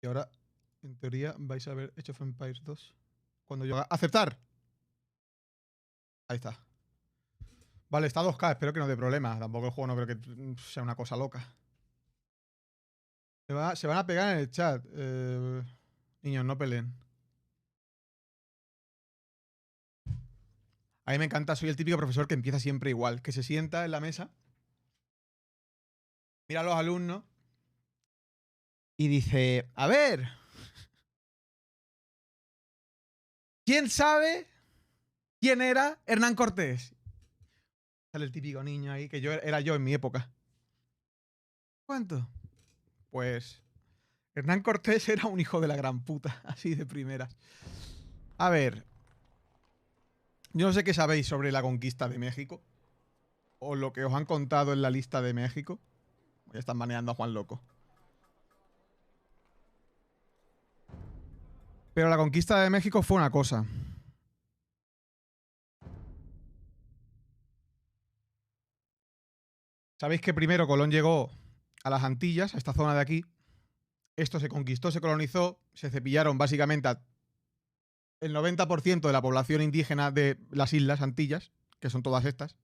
Y ahora, en teoría, vais a ver Age of Empires 2. Cuando yo haga... ¡Aceptar! Ahí está. Vale, está a 2K, espero que no dé problema. Tampoco el juego no creo que sea una cosa loca. Se van a pegar en el chat. Niños, no peleen. A mí me encanta, soy el típico profesor que empieza siempre igual, que se sienta en la mesa, mira a los alumnos y dice, a ver, ¿quién sabe quién era Hernán Cortés? Sale el típico niño ahí, que era yo en mi época. ¿Cuánto? Pues Hernán Cortés era un hijo de la gran puta, así de primeras. A ver, yo no sé qué sabéis sobre la conquista de México, o lo que os han contado en la lista de México. Ya están manejando a Juan Loco. Pero la conquista de México fue una cosa. Sabéis que primero Colón llegó a las Antillas, a esta zona de aquí. Esto se conquistó, se colonizó, se cepillaron básicamente a el 90% de la población indígena de las Islas Antillas, que son todas estas.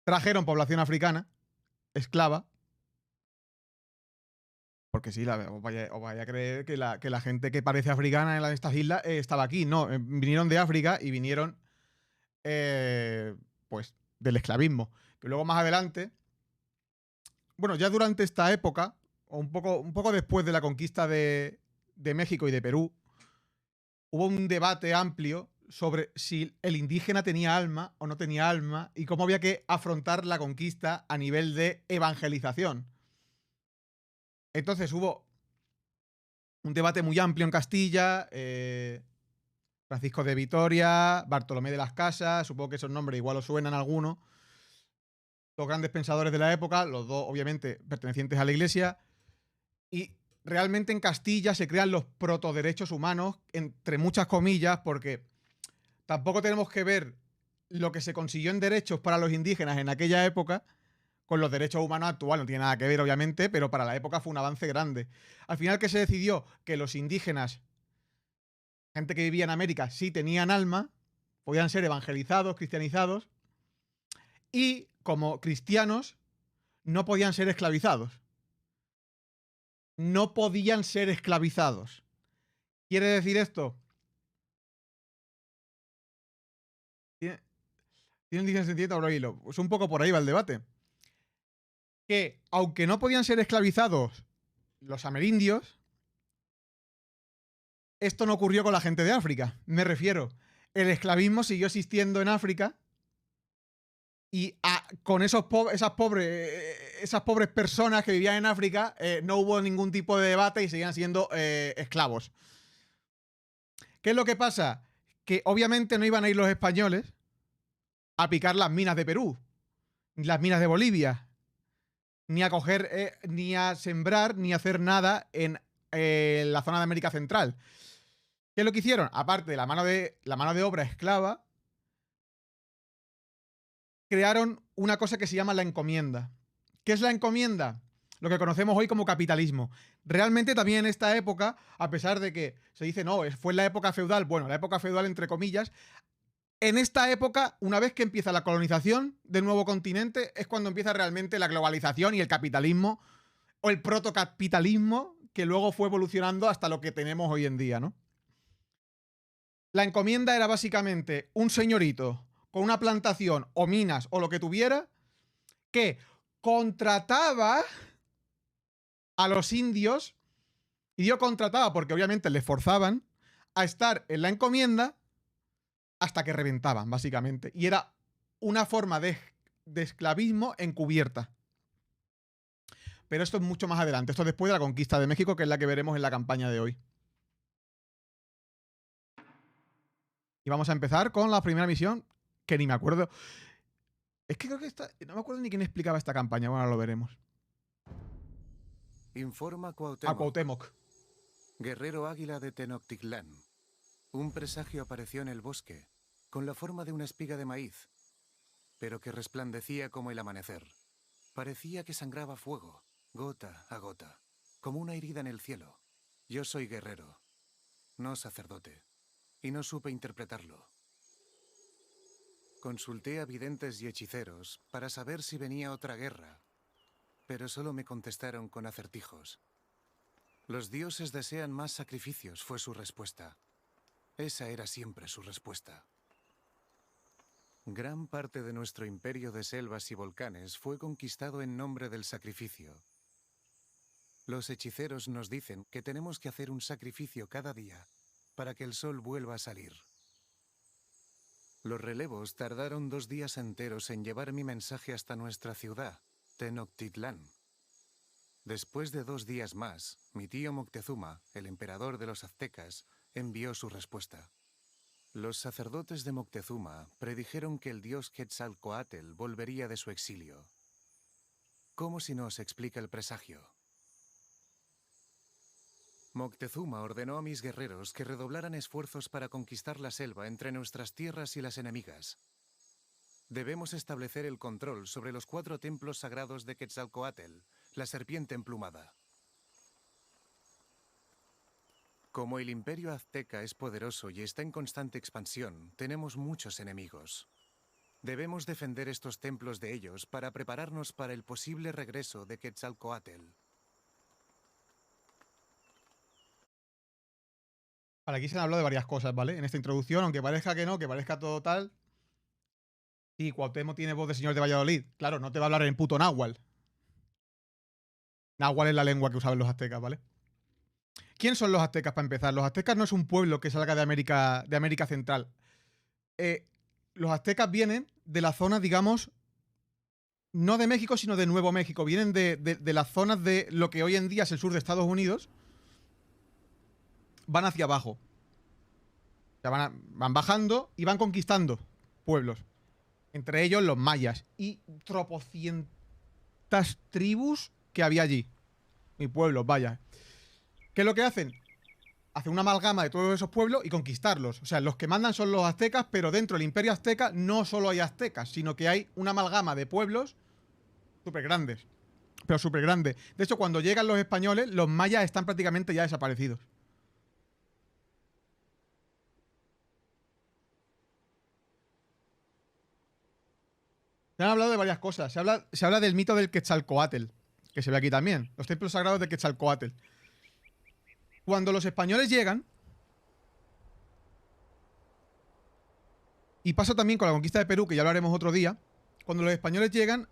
Trajeron población africana, esclava, porque sí, os vaya a creer que la gente que parece africana en estas islas estaba aquí. No, vinieron de África y vinieron, pues, del esclavismo. Que luego más adelante, bueno, ya durante esta época, o un poco después de la conquista de México y de Perú, hubo un debate amplio sobre si el indígena tenía alma o no tenía alma y cómo había que afrontar la conquista a nivel de evangelización. Entonces hubo un debate muy amplio en Castilla, Francisco de Vitoria, Bartolomé de las Casas, supongo que esos nombres igual os suenan a alguno, los grandes pensadores de la época, los dos obviamente pertenecientes a la Iglesia, y realmente en Castilla se crean los protoderechos humanos, entre muchas comillas, porque tampoco tenemos que ver lo que se consiguió en derechos para los indígenas en aquella época con los derechos humanos actuales. No tiene nada que ver, obviamente, pero para la época fue un avance grande. Al final, ¿qué se decidió? Que los indígenas, gente que vivía en América, sí tenían alma, podían ser evangelizados, cristianizados, y como cristianos no podían ser esclavizados. No podían ser esclavizados. ¿Quiere decir esto? ¿Tiene un difícil sentido abro hilo? Pues un poco por ahí va el debate. Que aunque no podían ser esclavizados los amerindios, esto no ocurrió con la gente de África. Me refiero, el esclavismo siguió existiendo en África y con esas pobres personas que vivían en África no hubo ningún tipo de debate y seguían siendo esclavos. ¿Qué es lo que pasa? Que obviamente no iban a ir los españoles a picar las minas de Perú, ni las minas de Bolivia, ni a coger, ni a sembrar, ni a hacer nada en la zona de América Central. ¿Qué es lo que hicieron? Aparte de la mano de obra esclava, crearon una cosa que se llama la encomienda. ¿Qué es la encomienda? Lo que conocemos hoy como capitalismo. Realmente también en esta época, a pesar de que se dice, no, fue en la época feudal, bueno, la época feudal entre comillas, en esta época, una vez que empieza la colonización del nuevo continente, es cuando empieza realmente la globalización y el capitalismo, o el protocapitalismo, que luego fue evolucionando hasta lo que tenemos hoy en día, ¿no? La encomienda era básicamente un señorito con una plantación o minas o lo que tuviera que contrataba a los indios, y yo contrataba porque obviamente les forzaban a estar en la encomienda hasta que reventaban, básicamente. Y era una forma de esclavismo encubierta. Pero esto es mucho más adelante. Esto es después de la conquista de México, que es la que veremos en la campaña de hoy. Y vamos a empezar con la primera misión, que ni me acuerdo. Es que creo que no me acuerdo ni quién explicaba esta campaña. Bueno, ahora lo veremos. Informa A Cuauhtémoc, Cuauhtémoc. guerrero águila de Tenochtitlán. Un presagio apareció en el bosque, con la forma de una espiga de maíz, pero que resplandecía como el amanecer. Parecía que sangraba fuego, gota a gota, como una herida en el cielo. Yo soy guerrero, no sacerdote, y no supe interpretarlo. Consulté a videntes y hechiceros para saber si venía otra guerra, pero solo me contestaron con acertijos. Los dioses desean más sacrificios, fue su respuesta. Esa era siempre su respuesta. Gran parte de nuestro imperio de selvas y volcanes fue conquistado en nombre del sacrificio. Los hechiceros nos dicen que tenemos que hacer un sacrificio cada día para que el sol vuelva a salir. Los relevos tardaron 2 días enteros en llevar mi mensaje hasta nuestra ciudad, Tenochtitlán. Después de 2 días más, mi tío Moctezuma, el emperador de los aztecas, envió su respuesta. Los sacerdotes de Moctezuma predijeron que el dios Quetzalcóatl volvería de su exilio. ¿Cómo si nos explica el presagio? Moctezuma ordenó a mis guerreros que redoblaran esfuerzos para conquistar la selva entre nuestras tierras y las enemigas. Debemos establecer el control sobre los 4 templos sagrados de Quetzalcóatl, la serpiente emplumada. Como el imperio azteca es poderoso y está en constante expansión, tenemos muchos enemigos. Debemos defender estos templos de ellos para prepararnos para el posible regreso de Quetzalcóatl. Para aquí se han hablado de varias cosas, ¿vale? En esta introducción, aunque parezca que no, que parezca todo tal. Sí, Cuauhtémoc tiene voz de señor de Valladolid. Claro, no te va a hablar en puto náhuatl. Náhuatl es la lengua que usaban los aztecas, ¿vale? ¿Quién son los aztecas para empezar? Los aztecas no es un pueblo que salga de América Central. Los aztecas vienen de la zona, digamos, no de México, sino de Nuevo México. Vienen de las zonas de lo que hoy en día es el sur de Estados Unidos. Van hacia abajo. O sea, van bajando y van conquistando pueblos. Entre ellos los mayas. Y tropocientas tribus que había allí. Y pueblos, vaya. ¿Qué es lo que hacen? Hacen una amalgama de todos esos pueblos y conquistarlos. O sea, los que mandan son los aztecas, pero dentro del imperio azteca no solo hay aztecas, sino que hay una amalgama de pueblos súper grandes. Pero súper grandes. De hecho, cuando llegan los españoles, los mayas están prácticamente ya desaparecidos. Se han hablado de varias cosas. Se habla del mito del Quetzalcóatl, que se ve aquí también. Los templos sagrados de Quetzalcóatl. Cuando los españoles llegan, y pasa también con la conquista de Perú, que ya lo haremos otro día, cuando los españoles llegan,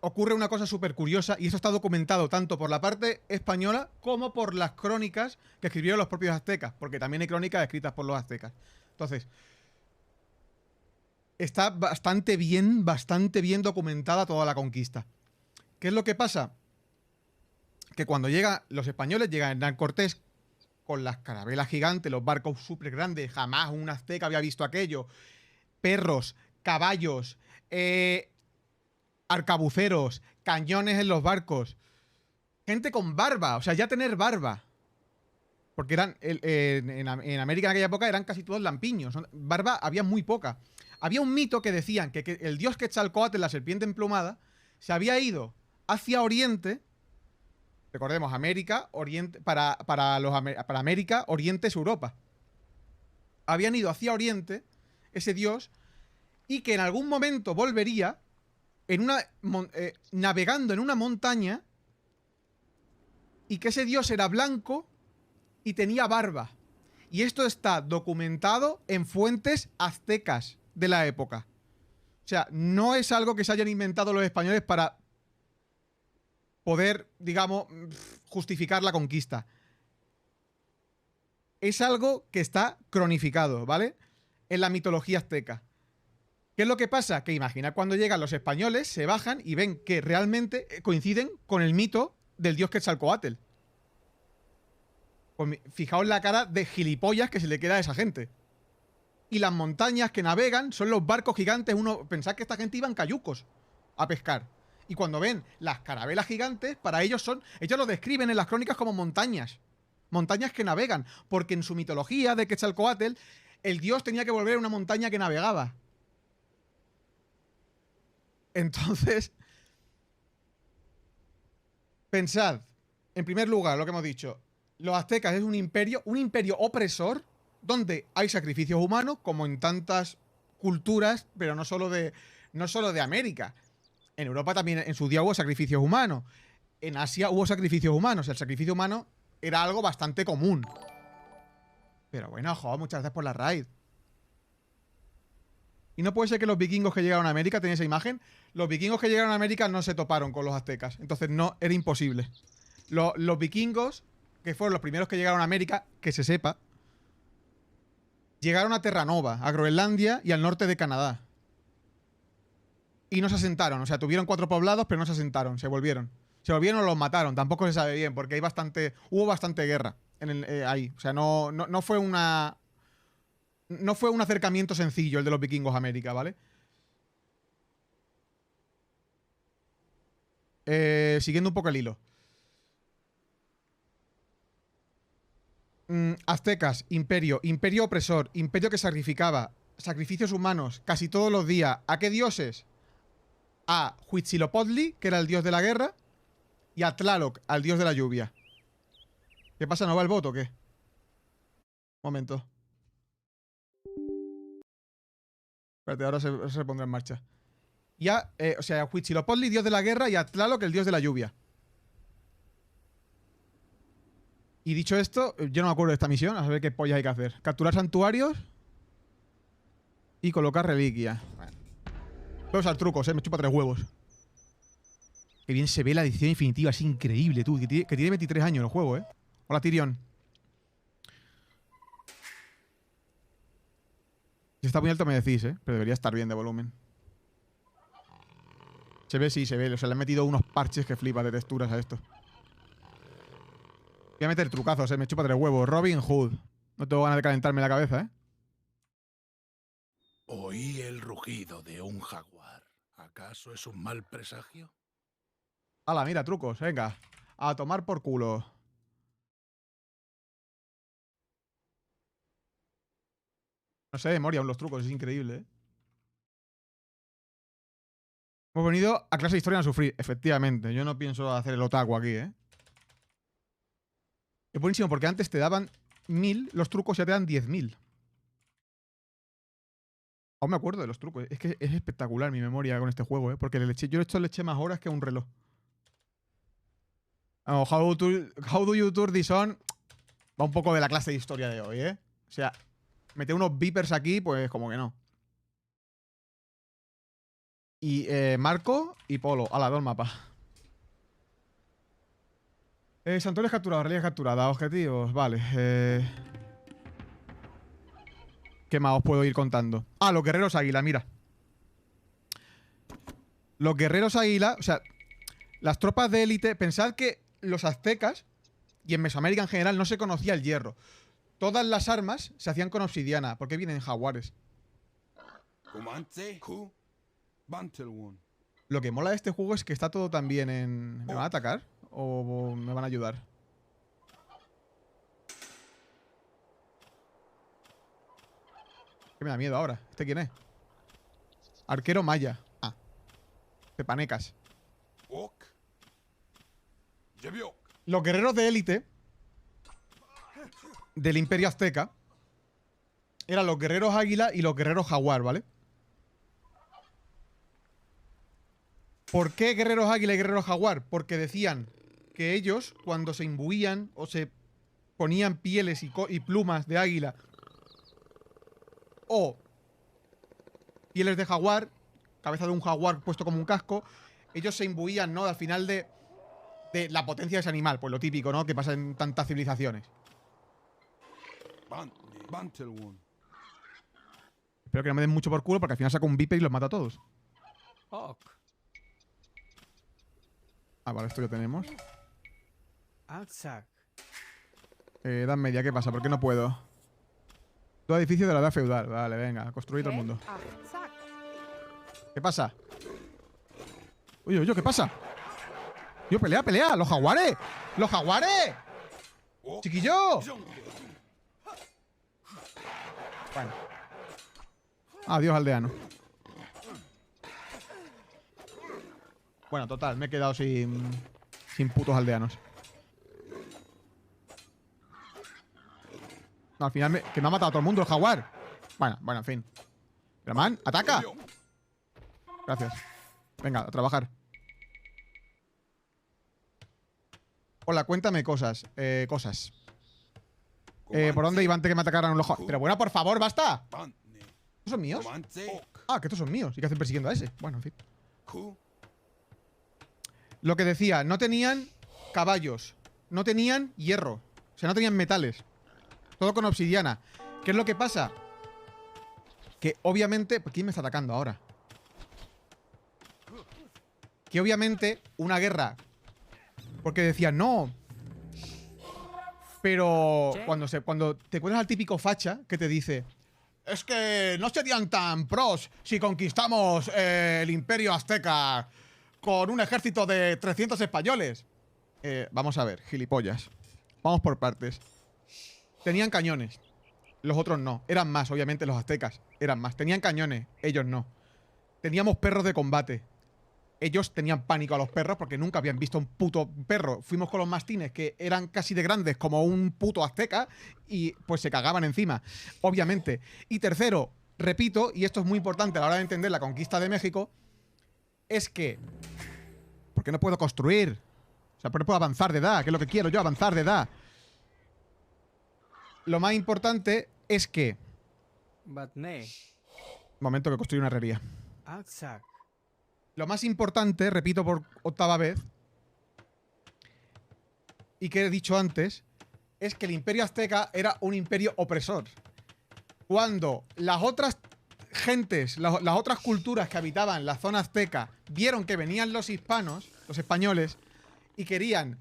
ocurre una cosa súper curiosa, y eso está documentado tanto por la parte española como por las crónicas que escribieron los propios aztecas, porque también hay crónicas escritas por los aztecas. Entonces, está bastante bien documentada toda la conquista. ¿Qué es lo que pasa? Que cuando llegan los españoles, llegan Hernán Cortés con las carabelas gigantes, los barcos súper grandes, jamás un azteca había visto aquello, perros, caballos, arcabuceros, cañones en los barcos, gente con barba, o sea, ya tener barba. Porque eran en América en aquella época eran casi todos lampiños, barba había muy poca. Había un mito que decían que el dios Quetzalcóatl, la serpiente emplumada, se había ido hacia Oriente. Recordemos, América, Oriente, para América, Oriente es Europa. Habían ido hacia Oriente, ese dios, y que en algún momento volvería navegando en una montaña, y que ese dios era blanco y tenía barba. Y esto está documentado en fuentes aztecas de la época. O sea, no es algo que se hayan inventado los españoles para poder, digamos, justificar la conquista. Es algo que está cronificado, ¿vale? En la mitología azteca. ¿Qué es lo que pasa? Que imagina cuando llegan los españoles, se bajan y ven que realmente coinciden con el mito del dios Quetzalcóatl. Pues fijaos la cara de gilipollas que se le queda a esa gente. Y las montañas que navegan son los barcos gigantes. Pensad que esta gente iba en cayucos a pescar. Y cuando ven las carabelas gigantes, para ellos ellos lo describen en las crónicas como montañas. Montañas que navegan. Porque en su mitología de Quetzalcóatl, el dios tenía que volver a una montaña que navegaba. Entonces, pensad, en primer lugar, lo que hemos dicho, los aztecas es un imperio opresor, donde hay sacrificios humanos, como en tantas culturas, pero no solo de América. En Europa también en su día hubo sacrificios humanos. En Asia hubo sacrificios humanos. El sacrificio humano era algo bastante común. Pero bueno, joder, muchas gracias por la raid. Y no puede ser que los vikingos que llegaron a América, ¿tenéis esa imagen? Los vikingos que llegaron a América no se toparon con los aztecas. Entonces no, era imposible. Los vikingos, que fueron los primeros que llegaron a América, que se sepa, llegaron a Terranova, a Groenlandia y al norte de Canadá. Y no se asentaron. O sea, tuvieron 4 poblados, pero no se asentaron. Se volvieron. Se volvieron o los mataron. Tampoco se sabe bien, porque hubo bastante guerra ahí. O sea, no fue una... No fue un acercamiento sencillo el de los vikingos a América, ¿vale? Siguiendo un poco el hilo. Aztecas, imperio opresor, imperio que sacrificaba, sacrificios humanos casi todos los días. ¿A qué dioses? A Huitzilopochtli, que era el dios de la guerra, y a Tlaloc, al dios de la lluvia. ¿Qué pasa? ¿No va el voto o qué? Momento. Espérate, ahora se pondrá en marcha. Y a, o sea, Huitzilopochtli, dios de la guerra, y a Tlaloc, el dios de la lluvia. Y dicho esto, yo no me acuerdo de esta misión. A ver qué pollas hay que hacer. Capturar santuarios y colocar reliquias. Bueno. Voy a usar trucos, me chupa 3 huevos. Qué bien se ve la edición definitiva. Es increíble, tú. Que tiene 23 años el juego, Hola, Tyrion. Si está muy alto me decís, pero debería estar bien de volumen. Se ve, sí, se ve. O sea, le han metido unos parches que flipa de texturas a esto. Voy a meter trucazos, me chupa 3 huevos. Robin Hood. No tengo ganas de calentarme la cabeza, Oí el rugido de un jaguar. ¿Acaso es un mal presagio? Hala, mira, trucos, venga. A tomar por culo. No sé de memoria aún los trucos, es increíble, Hemos venido a clase de historia a sufrir, efectivamente. Yo no pienso hacer el otaku aquí, Es buenísimo porque antes te daban 1000, los trucos ya te dan 10.000. Aún me acuerdo de los trucos. Es que es espectacular mi memoria con este juego, Porque yo le eché más horas que a un reloj. Oh, how do you turn this on? Va un poco de la clase de historia de hoy, O sea, meter unos beepers aquí, pues como que no. Y Marco y Polo. A la dos mapas. Santuarios capturados, reliquias capturadas, objetivos, vale. ¿Qué más os puedo ir contando? Ah, los guerreros águila, mira. Los guerreros águila, o sea, las tropas de élite, pensad que los aztecas y en Mesoamérica en general no se conocía el hierro. Todas las armas se hacían con obsidiana, porque vienen jaguares. Lo que mola de este juego es que está todo también en... ¿Me van a atacar? ¿O me van a ayudar? Que me da miedo ahora. ¿Este quién es? Arquero maya. Ah. Pepanecas. Los guerreros de élite del Imperio Azteca eran los guerreros águila y los guerreros jaguar, ¿vale? ¿Por qué guerreros águila y guerreros jaguar? Porque decían que ellos, cuando se imbuían o se ponían pieles y plumas de águila o pieles de jaguar, cabeza de un jaguar puesto como un casco, ellos se imbuían, ¿no? Al final de la potencia de ese animal, pues lo típico, ¿no? Que pasa en tantas civilizaciones. Espero que no me den mucho por culo porque al final saco un viper y los mato a todos. Ah, vale, esto ya tenemos. Edad media, ¿qué pasa? ¿Por qué no puedo? Todo edificio de la edad feudal. Vale, venga, construir todo el mundo. ¿Qué pasa? Uy, uy, ¿qué pasa? Yo, pelea, pelea. ¡Los jaguares! ¡Los jaguares! ¡Chiquillo! Bueno. Adiós, aldeano. Bueno, total, me he quedado sin putos aldeanos. No, al final que me ha matado a todo el mundo el jaguar. Bueno, en fin. Pero man, ¡ataca! Gracias. Venga, a trabajar. Hola, cuéntame cosas. ¿Por dónde iba antes que me atacaran los jaguares? Pero bueno, por favor, basta. ¿Estos son míos? Ah, que estos son míos. ¿Y qué hacen persiguiendo a ese? Bueno, en fin. Lo que decía, no tenían caballos. No tenían hierro. O sea, no tenían metales. Todo con obsidiana. ¿Qué es lo que pasa? Que obviamente... ¿Quién me está atacando ahora? Que obviamente una guerra... Porque decían, no. Pero cuando te encuentras al típico facha que te dice... Es que no serían tan pros si conquistamos el Imperio Azteca con un ejército de 300 españoles. Vamos a ver, gilipollas. Vamos por partes. Tenían cañones. Los otros no. Eran más, obviamente, los aztecas. Eran más. Tenían cañones. Ellos no. Teníamos perros de combate. Ellos tenían pánico a los perros porque nunca habían visto un puto perro. Fuimos con los mastines que eran casi de grandes como un puto azteca y pues se cagaban encima, obviamente. Y tercero, repito, y esto es muy importante a la hora de entender la conquista de México, es que... ¿Por qué no puedo construir? O sea, ¿por qué no puedo avanzar de edad? ¿Qué es lo que quiero yo? Avanzar de edad. Lo más importante es que... Momento que construyo una herrería. Lo más importante, repito por octava vez, y que he dicho antes, es que el Imperio Azteca era un imperio opresor. Cuando las otras gentes, las otras culturas que habitaban la zona azteca, vieron que venían los hispanos, los españoles, y querían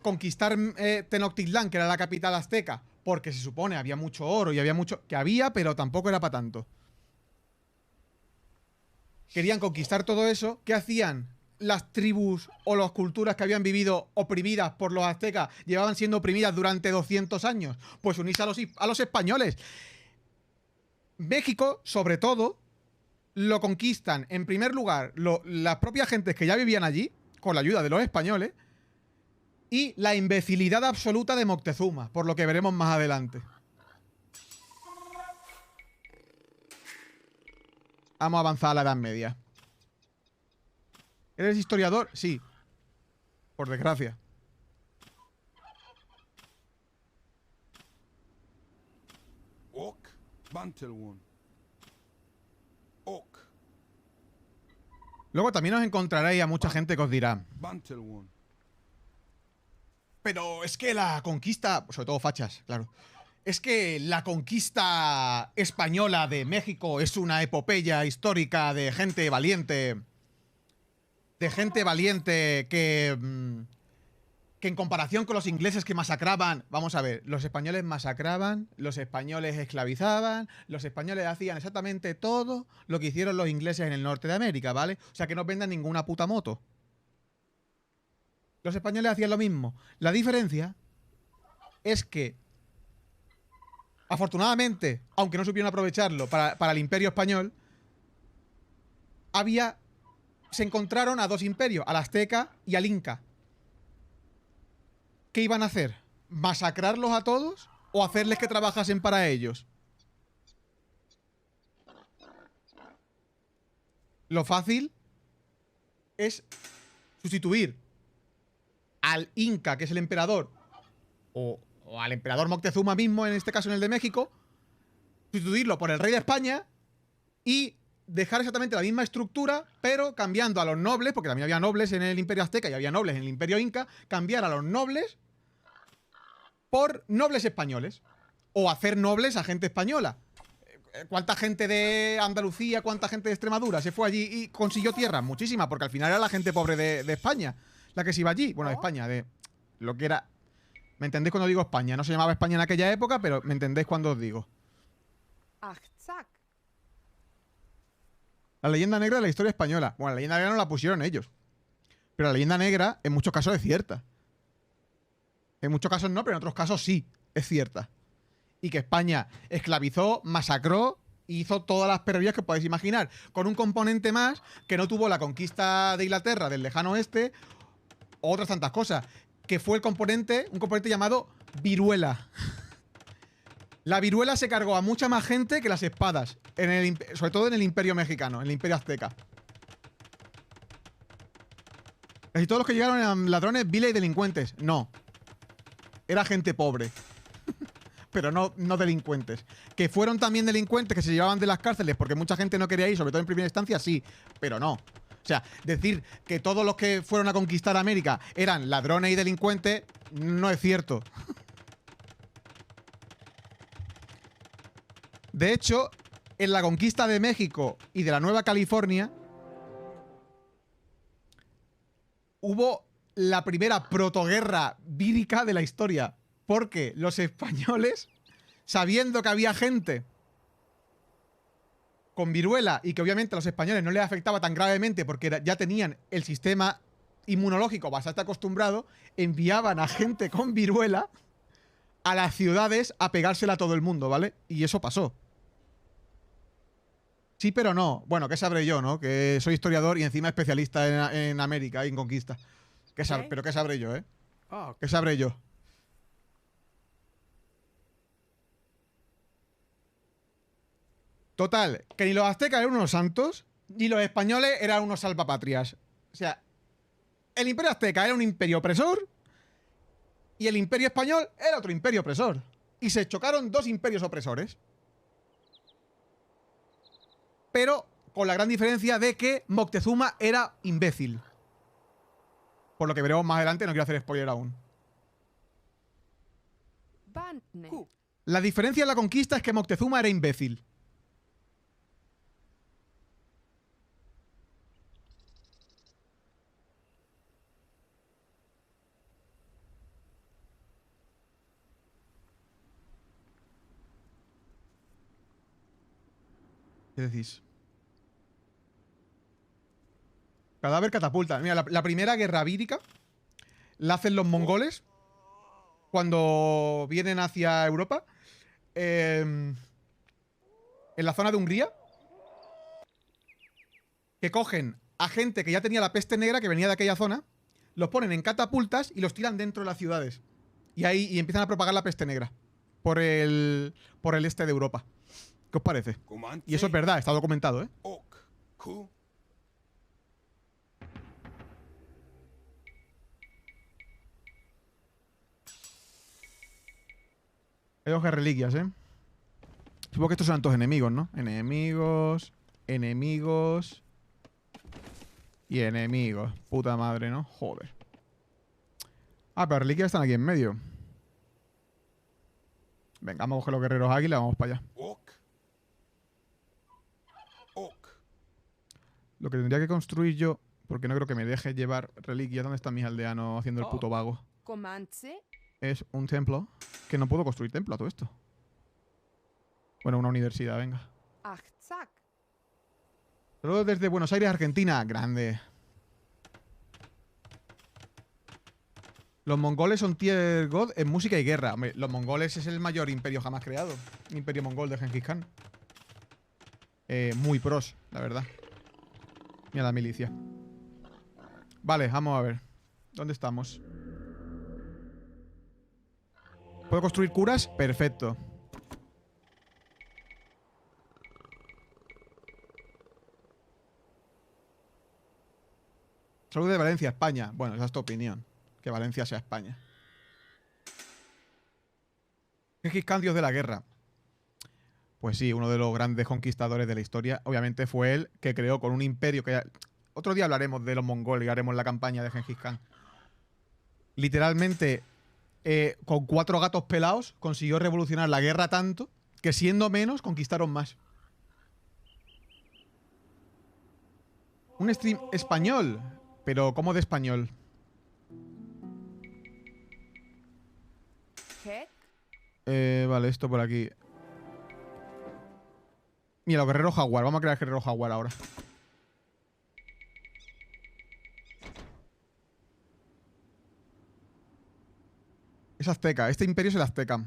conquistar Tenochtitlán, que era la capital azteca, porque se supone había mucho oro y había mucho... Que había, pero tampoco era para tanto. Querían conquistar todo eso. ¿Qué hacían las tribus o las culturas que habían vivido oprimidas por los aztecas? Llevaban siendo oprimidas durante 200 años. Pues unirse a los españoles. México, sobre todo, lo conquistan, en primer lugar, las propias gentes que ya vivían allí, con la ayuda de los españoles, y la imbecilidad absoluta de Moctezuma, por lo que veremos más adelante. Vamos a avanzar a la Edad Media. ¿Eres historiador? Sí. Por desgracia. Luego también os encontraréis a mucha gente que os dirá: pero es que la conquista, sobre todo fachas, claro, es que la conquista española de México es una epopeya histórica de gente valiente. De gente valiente que en comparación con los ingleses que masacraban... Vamos a ver, los españoles masacraban, los españoles esclavizaban, los españoles hacían exactamente todo lo que hicieron los ingleses en el norte de América, ¿vale? O sea, que no vendan ninguna puta moto. Los españoles hacían lo mismo. La diferencia es que, afortunadamente, aunque no supieron aprovecharlo para el Imperio Español, se encontraron a dos imperios, al azteca y al inca. ¿Qué iban a hacer? ¿Masacrarlos a todos o hacerles que trabajasen para ellos? Lo fácil es sustituir al inca, que es el emperador, o al emperador Moctezuma mismo, en este caso en el de México, sustituirlo por el rey de España y dejar exactamente la misma estructura, pero cambiando a los nobles, porque también había nobles en el Imperio Azteca y había nobles en el Imperio Inca, cambiar a los nobles por nobles españoles, o hacer nobles a gente española. ¿Cuánta gente de Andalucía, cuánta gente de Extremadura se fue allí y consiguió tierra? Muchísima, porque al final era la gente pobre de España la que se iba allí. Bueno, de España, de lo que era... ¿Me entendéis cuando digo España? No se llamaba España en aquella época, pero me entendéis cuando os digo. La leyenda negra de la historia española. Bueno, la leyenda negra no la pusieron ellos, pero la leyenda negra en muchos casos es cierta. En muchos casos no, pero en otros casos sí, es cierta. Y que España esclavizó, masacró y hizo todas las perrerías que podéis imaginar, con un componente más que no tuvo la conquista de Inglaterra del lejano oeste, o otras tantas cosas, que fue un componente llamado viruela. La viruela se cargó a mucha más gente que las espadas, sobre todo en el Imperio Mexicano, en el Imperio Azteca. Casi todos los que llegaron eran ladrones, viles y delincuentes. No. Era gente pobre. Pero no delincuentes. Que fueron también delincuentes que se llevaban de las cárceles porque mucha gente no quería ir, sobre todo en primera instancia, sí. Pero no. O sea, decir que todos los que fueron a conquistar América eran ladrones y delincuentes no es cierto. De hecho, en la conquista de México y de la Nueva California hubo la primera protoguerra vírica de la historia. Porque los españoles, sabiendo que había gente con viruela y que obviamente a los españoles no les afectaba tan gravemente porque ya tenían el sistema inmunológico bastante acostumbrado, enviaban a gente con viruela a las ciudades a pegársela a todo el mundo, ¿vale? Y eso pasó. Sí, pero no. Bueno, ¿qué sabré yo, no? Que soy historiador y encima especialista en América y en conquista. Pero ¿qué sabré yo, eh? ¿Qué sabré yo? Total, que ni los aztecas eran unos santos, ni los españoles eran unos salvapatrias. O sea, el imperio azteca era un imperio opresor y el imperio español era otro imperio opresor. Y se chocaron dos imperios opresores. Pero con la gran diferencia de que Moctezuma era imbécil. Por lo que veremos más adelante, no quiero hacer spoiler aún. La diferencia en la conquista es que Moctezuma era imbécil. ¿Qué decís? Cadáver catapulta. Mira, la primera guerra vírica la hacen los mongoles cuando vienen hacia Europa. En la zona de Hungría. Que cogen a gente que ya tenía la peste negra, que venía de aquella zona, los ponen en catapultas y los tiran dentro de las ciudades. Y empiezan a propagar la peste negra por el este de Europa. ¿Qué os parece? Y eso es verdad, está documentado, ¿eh? Hay hojas reliquias, ¿eh? Supongo que estos son todos enemigos, ¿no? Enemigos, enemigos y enemigos. Puta madre, ¿no? Joder. Ah, pero reliquias están aquí en medio. Venga, vamos a coger los guerreros águila, vamos para allá. Lo que tendría que construir yo, porque no creo que me deje llevar reliquias. ¿Dónde están mis aldeanos haciendo el puto vago? Es un templo. Que no puedo construir templo a todo esto. Bueno, una universidad, venga. Saludos desde Buenos Aires, Argentina. Grande. Los mongoles son tier god en música y guerra. Hombre, los mongoles es el mayor imperio jamás creado. Imperio mongol de Genghis Khan. Muy pros, la verdad. Mira la milicia. Vale, vamos a ver. ¿Dónde estamos? ¿Puedo construir curas? Perfecto. Salud de Valencia, España. Bueno, esa es tu opinión. Que Valencia sea España. Genghis Khan, dios de la guerra. Pues sí, uno de los grandes conquistadores de la historia. Obviamente fue él que creó con un imperio que... Otro día hablaremos de los mongoles y haremos la campaña de Genghis Khan. Literalmente, con 4 gatos pelados, consiguió revolucionar la guerra tanto que siendo menos, conquistaron más. Un stream español. Pero, ¿cómo de español? Vale, esto por aquí. Mira, los guerreros jaguar. Vamos a crear guerreros jaguar ahora. Es azteca. Este imperio es el azteca.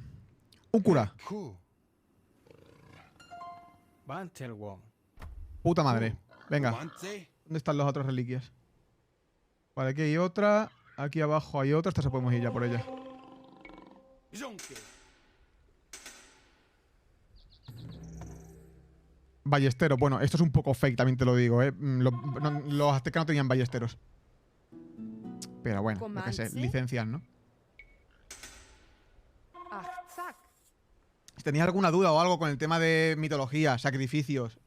Un cura. Puta madre. Venga. ¿Dónde están las otras reliquias? Vale, aquí hay otra. Aquí abajo hay otra. Esta se podemos ir ya por ella. Ballesteros. Bueno, esto es un poco fake, también te lo digo, ¿eh? Los aztecas no tenían ballesteros. Pero bueno, lo que sé, licencias, ¿no? Si tenías alguna duda o algo con el tema de mitología, sacrificios,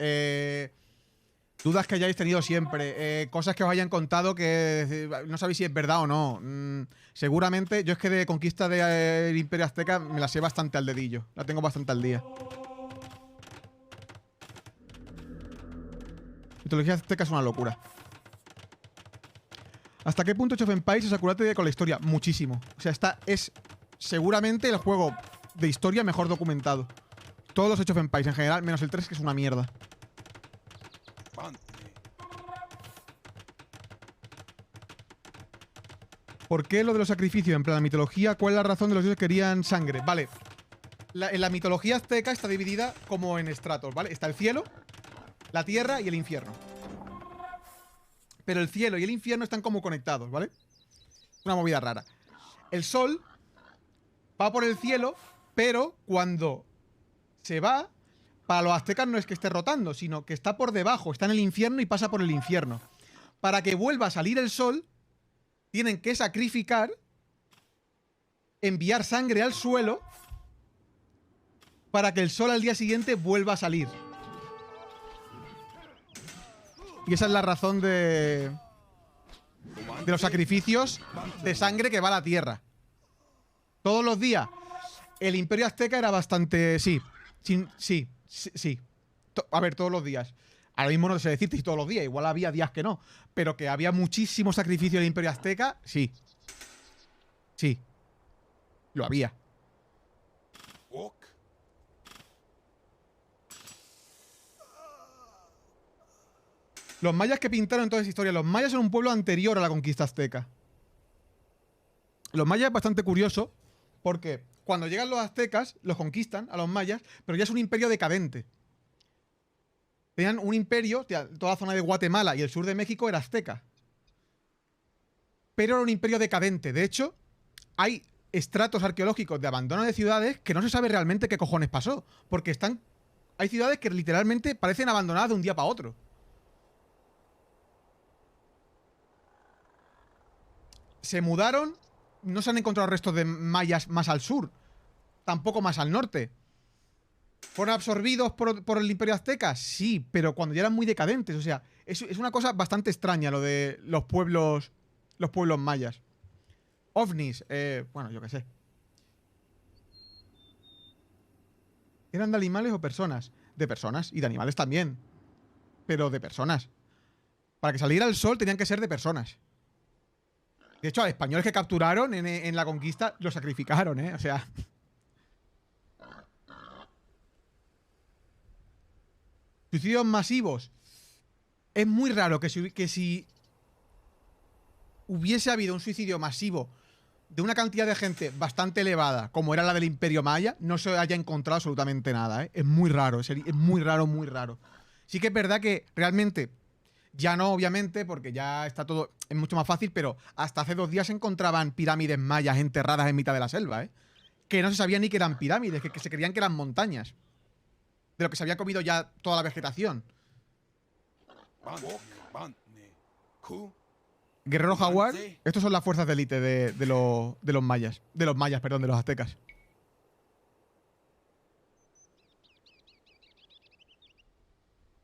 dudas que hayáis tenido siempre, cosas que os hayan contado que no sabéis si es verdad o no. Seguramente, yo es que de conquista del Imperio Azteca me la sé bastante al dedillo. La tengo bastante al día. Mitología azteca es una locura. ¿Hasta qué punto Age of Empires es acurate con la historia? Muchísimo. O sea, esta es seguramente el juego de historia mejor documentado. Todos los Age of Empires en general, menos el 3, que es una mierda. ¿Por qué lo de los sacrificios? En plan, la mitología, ¿cuál es la razón de los dioses que querían sangre? Vale. En la mitología azteca está dividida como en estratos, ¿vale? Está el cielo, la tierra y el infierno. Pero el cielo y el infierno están como conectados, ¿vale? Una movida rara. El sol va por el cielo, pero cuando se va, para los aztecas no es que esté rotando, sino que está por debajo, está en el infierno y pasa por el infierno. Para que vuelva a salir el sol, tienen que sacrificar, enviar sangre al suelo, para que el sol al día siguiente vuelva a salir. Y esa es la razón de los sacrificios de sangre que va a la tierra. Todos los días. El Imperio Azteca era bastante... Sí. A ver, todos los días. Ahora mismo no sé decirte si todos los días. Igual había días que no. Pero que había muchísimo sacrificio del Imperio Azteca, sí. Sí. Lo había. Los mayas que pintaron toda esa historia. Los mayas son un pueblo anterior a la conquista azteca. Los mayas es bastante curioso porque cuando llegan los aztecas, los conquistan a los mayas, pero ya es un imperio decadente. Tenían un imperio, toda la zona de Guatemala y el sur de México era azteca. Pero era un imperio decadente. De hecho, hay estratos arqueológicos de abandono de ciudades que no se sabe realmente qué cojones pasó. Porque hay ciudades que literalmente parecen abandonadas de un día para otro. Se mudaron, no se han encontrado restos de mayas más al sur, tampoco más al norte. ¿Fueron absorbidos por el Imperio Azteca? Sí, pero cuando ya eran muy decadentes. O sea, es una cosa bastante extraña lo de los pueblos mayas. OVNIs, bueno, yo qué sé. ¿Eran de animales o personas? De personas, y de animales también. Pero de personas. Para que saliera el sol tenían que ser de personas. De hecho, a los españoles que capturaron en la conquista los sacrificaron, ¿eh? O sea... Suicidios masivos. Es muy raro que si hubiese habido un suicidio masivo de una cantidad de gente bastante elevada, como era la del Imperio Maya, no se haya encontrado absolutamente nada, ¿eh? Es muy raro, es muy raro, muy raro. Sí que es verdad que realmente... Ya no, obviamente, porque ya está todo... Es mucho más fácil, pero hasta hace 2 días se encontraban pirámides mayas enterradas en mitad de la selva, ¿eh? Que no se sabía ni que eran pirámides, que se creían que eran montañas. De lo que se había comido ya toda la vegetación. Guerrero Jaguar. Estos son las fuerzas de élite de los mayas. De los mayas, perdón, de los aztecas.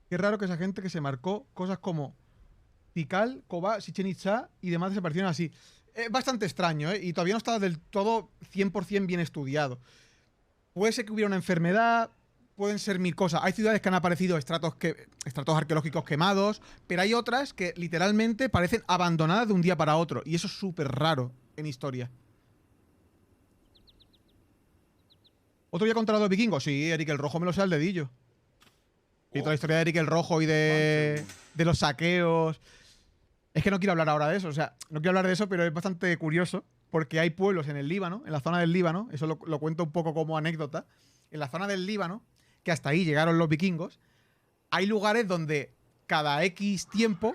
Qué raro que esa gente que se marcó cosas como Tikal, Cobá, Chichen Itzá y demás desaparecieron así. Es bastante extraño, ¿eh? Y todavía no está del todo 100% bien estudiado. Puede ser que hubiera una enfermedad, pueden ser 1000 cosas. Hay ciudades que han aparecido estratos arqueológicos quemados, pero hay otras que literalmente parecen abandonadas de un día para otro. Y eso es súper raro en historia. ¿Otro día contra los vikingos? Sí, Eric el Rojo me lo sé al dedillo. Y toda la historia de Eric el Rojo y de los saqueos. Es que no quiero hablar ahora de eso. O sea, no quiero hablar de eso, pero es bastante curioso. Porque hay pueblos en el Líbano, en la zona del Líbano. Eso lo cuento un poco como anécdota. En la zona del Líbano, que hasta ahí llegaron los vikingos, hay lugares donde cada X tiempo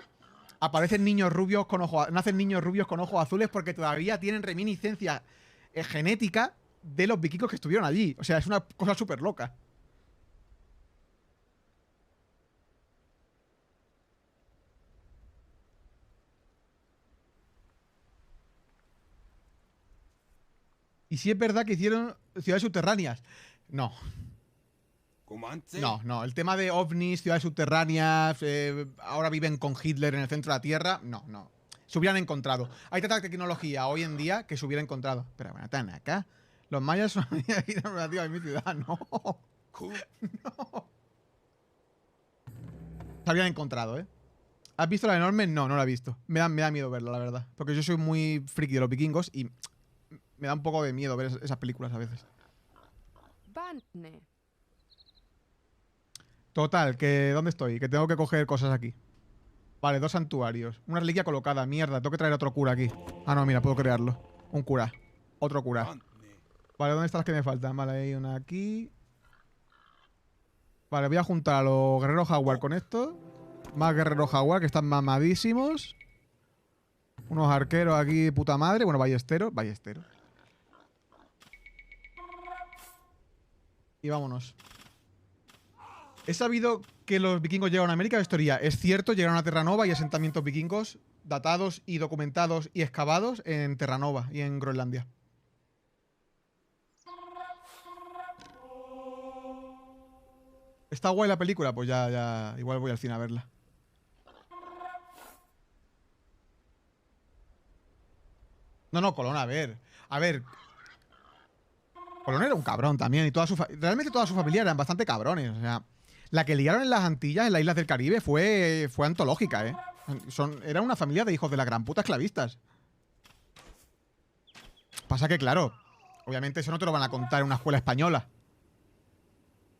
aparecen niños rubios con ojos... Nacen niños rubios con ojos azules porque todavía tienen reminiscencia genética de los vikingos que estuvieron allí. O sea, es una cosa súper loca. Y si es verdad que hicieron ciudades subterráneas. No, no. El tema de ovnis, ciudades subterráneas, ahora viven con Hitler en el centro de la Tierra. No. Se hubieran encontrado. Hay tanta tecnología hoy en día que se hubiera encontrado. Pero bueno, están acá. Los mayas son relativa en mi ciudad. No. No. Se habrían encontrado, ¿eh? ¿Has visto la enorme? No, no la he visto. Me da miedo verla, la verdad. Porque yo soy muy friki de los vikingos y me da un poco de miedo ver esas películas a veces. Bantne. Total, que ¿dónde estoy? Que tengo que coger cosas aquí. Vale, 2 santuarios. Una reliquia colocada. Mierda, tengo que traer otro cura aquí. Ah, no, mira, puedo crearlo. Un cura. Otro cura. Vale, ¿dónde están las que me faltan? Vale, hay una aquí. Vale, voy a juntar a los guerreros jaguar con esto. Más guerreros jaguar que están mamadísimos. Unos arqueros aquí, puta madre. Bueno, ballesteros. Ballesteros. Y vámonos. He sabido que los vikingos llegaron a América de historia. Es cierto, llegaron a Terranova y asentamientos vikingos datados y documentados y excavados en Terranova y en Groenlandia. ¿Está guay la película? Pues ya igual voy al cine a verla. No, Colón, a ver. A ver. Colón era un cabrón también. Y realmente toda su familia eran bastante cabrones. O sea, la que liaron en las Antillas, en las islas del Caribe, fue antológica, ¿eh? Era una familia de hijos de la gran puta esclavistas. Pasa que, claro, obviamente eso no te lo van a contar en una escuela española.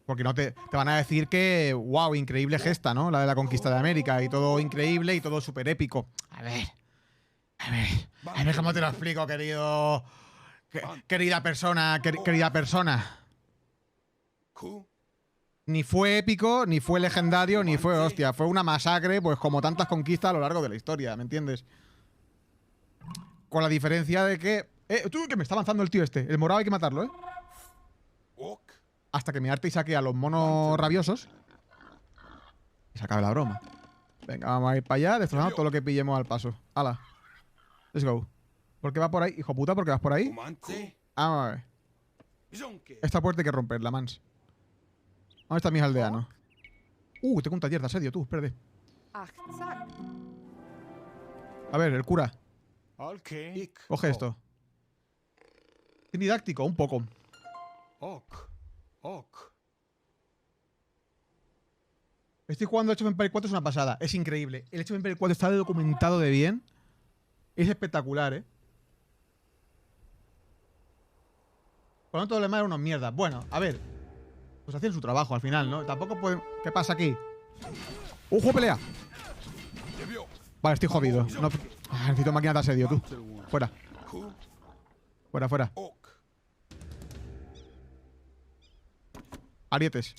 Porque no te van a decir que, wow, increíble gesta, ¿no? La de la conquista de América y todo increíble y todo súper épico. A ver cómo te lo explico, querida persona, querida persona. Ni fue épico, ni fue legendario, ni fue hostia. Fue una masacre, pues como tantas conquistas a lo largo de la historia, ¿me entiendes? Con la diferencia de que... tú, que me está avanzando el tío este. El morado hay que matarlo, ¿eh? Hasta que me arte y saque a los monos rabiosos. Y se acabe la broma. Venga, vamos a ir para allá, destrozando todo lo que pillemos al paso. ¡Hala! Let's go. ¿Por qué va por ahí? Hijo puta, ¿por qué vas por ahí? Vamos a ver. Esta puerta hay que romperla, mans. ¿Dónde están mis aldeanos? Tengo un taller de asedio, tú, espérate. A ver, el cura. Coge esto. Es didáctico, un poco. Estoy jugando Age of Empires 4, es una pasada. Es increíble. El Age of Empires 4 está documentado de bien. Es espectacular, ¿eh? Por lo tanto, los demás eran unos mierdas. Bueno, a ver. Pues hacían su trabajo al final, ¿no? Tampoco pueden... ¿Qué pasa aquí? ¡Juego pelea! Vale, estoy jodido. No... necesito máquina de asedio, tú. Fuera. Fuera. Arietes.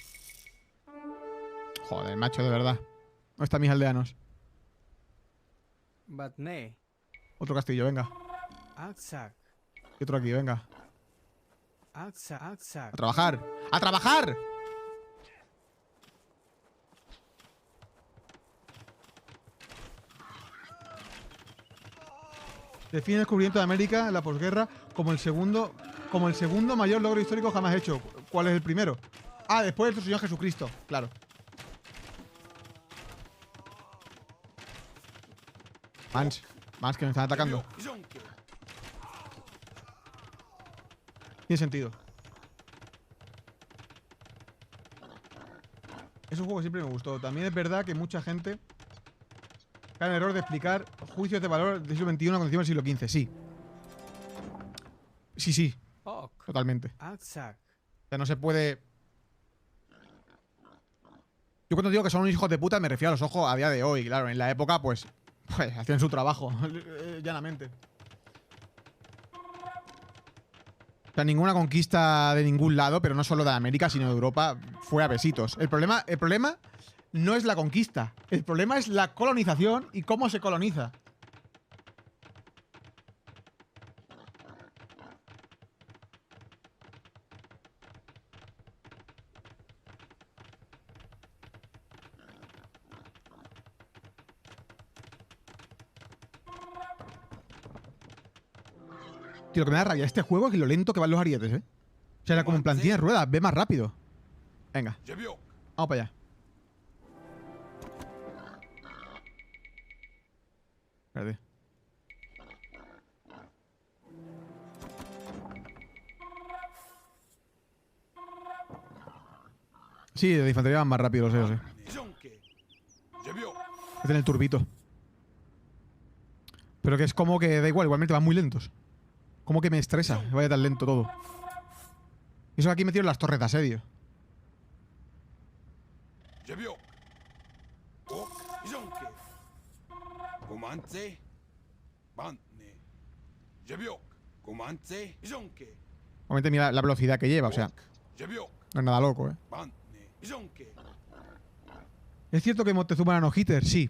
Joder, macho, de verdad. ¿Dónde están mis aldeanos? Otro castillo, venga. Y otro aquí, venga. ¡A trabajar! ¡A trabajar! Define el descubrimiento de América en la posguerra como el segundo mayor logro histórico jamás hecho. ¿Cuál es el primero? Después de nuestro Señor Jesucristo, claro. Mans, que me están atacando. Tiene sentido. Es un juego que siempre me gustó. También es verdad que mucha gente cae en el error de explicar juicios de valor del siglo XXI con del siglo XV. Sí. Sí. Totalmente. O sea, no se puede... Yo cuando digo que son unos hijos de puta me refiero a los ojos a día de hoy. Claro, en la época, pues hacían su trabajo, llanamente. O sea, ninguna conquista de ningún lado, pero no solo de América, sino de Europa, fue a besitos. El problema no es la conquista. El problema es la colonización y cómo se coloniza. Tío, lo que me da rabia este juego es lo lento que van los arietes, ¿eh? O sea, era como en plan, tiene ruedas, ve más rápido. Venga, vamos para allá. Espérate. Sí, de infantería van más rápido, lo sé. Tiene el turbito. Pero que es como que da igual, igualmente van muy lentos. Como que me estresa que vaya tan lento todo. Y eso aquí metieron las torres de asedio. Obviamente mira la velocidad que lleva, o sea, no es nada loco, ¿eh? ¿Es cierto que Moctezuma era no-hitter? Sí.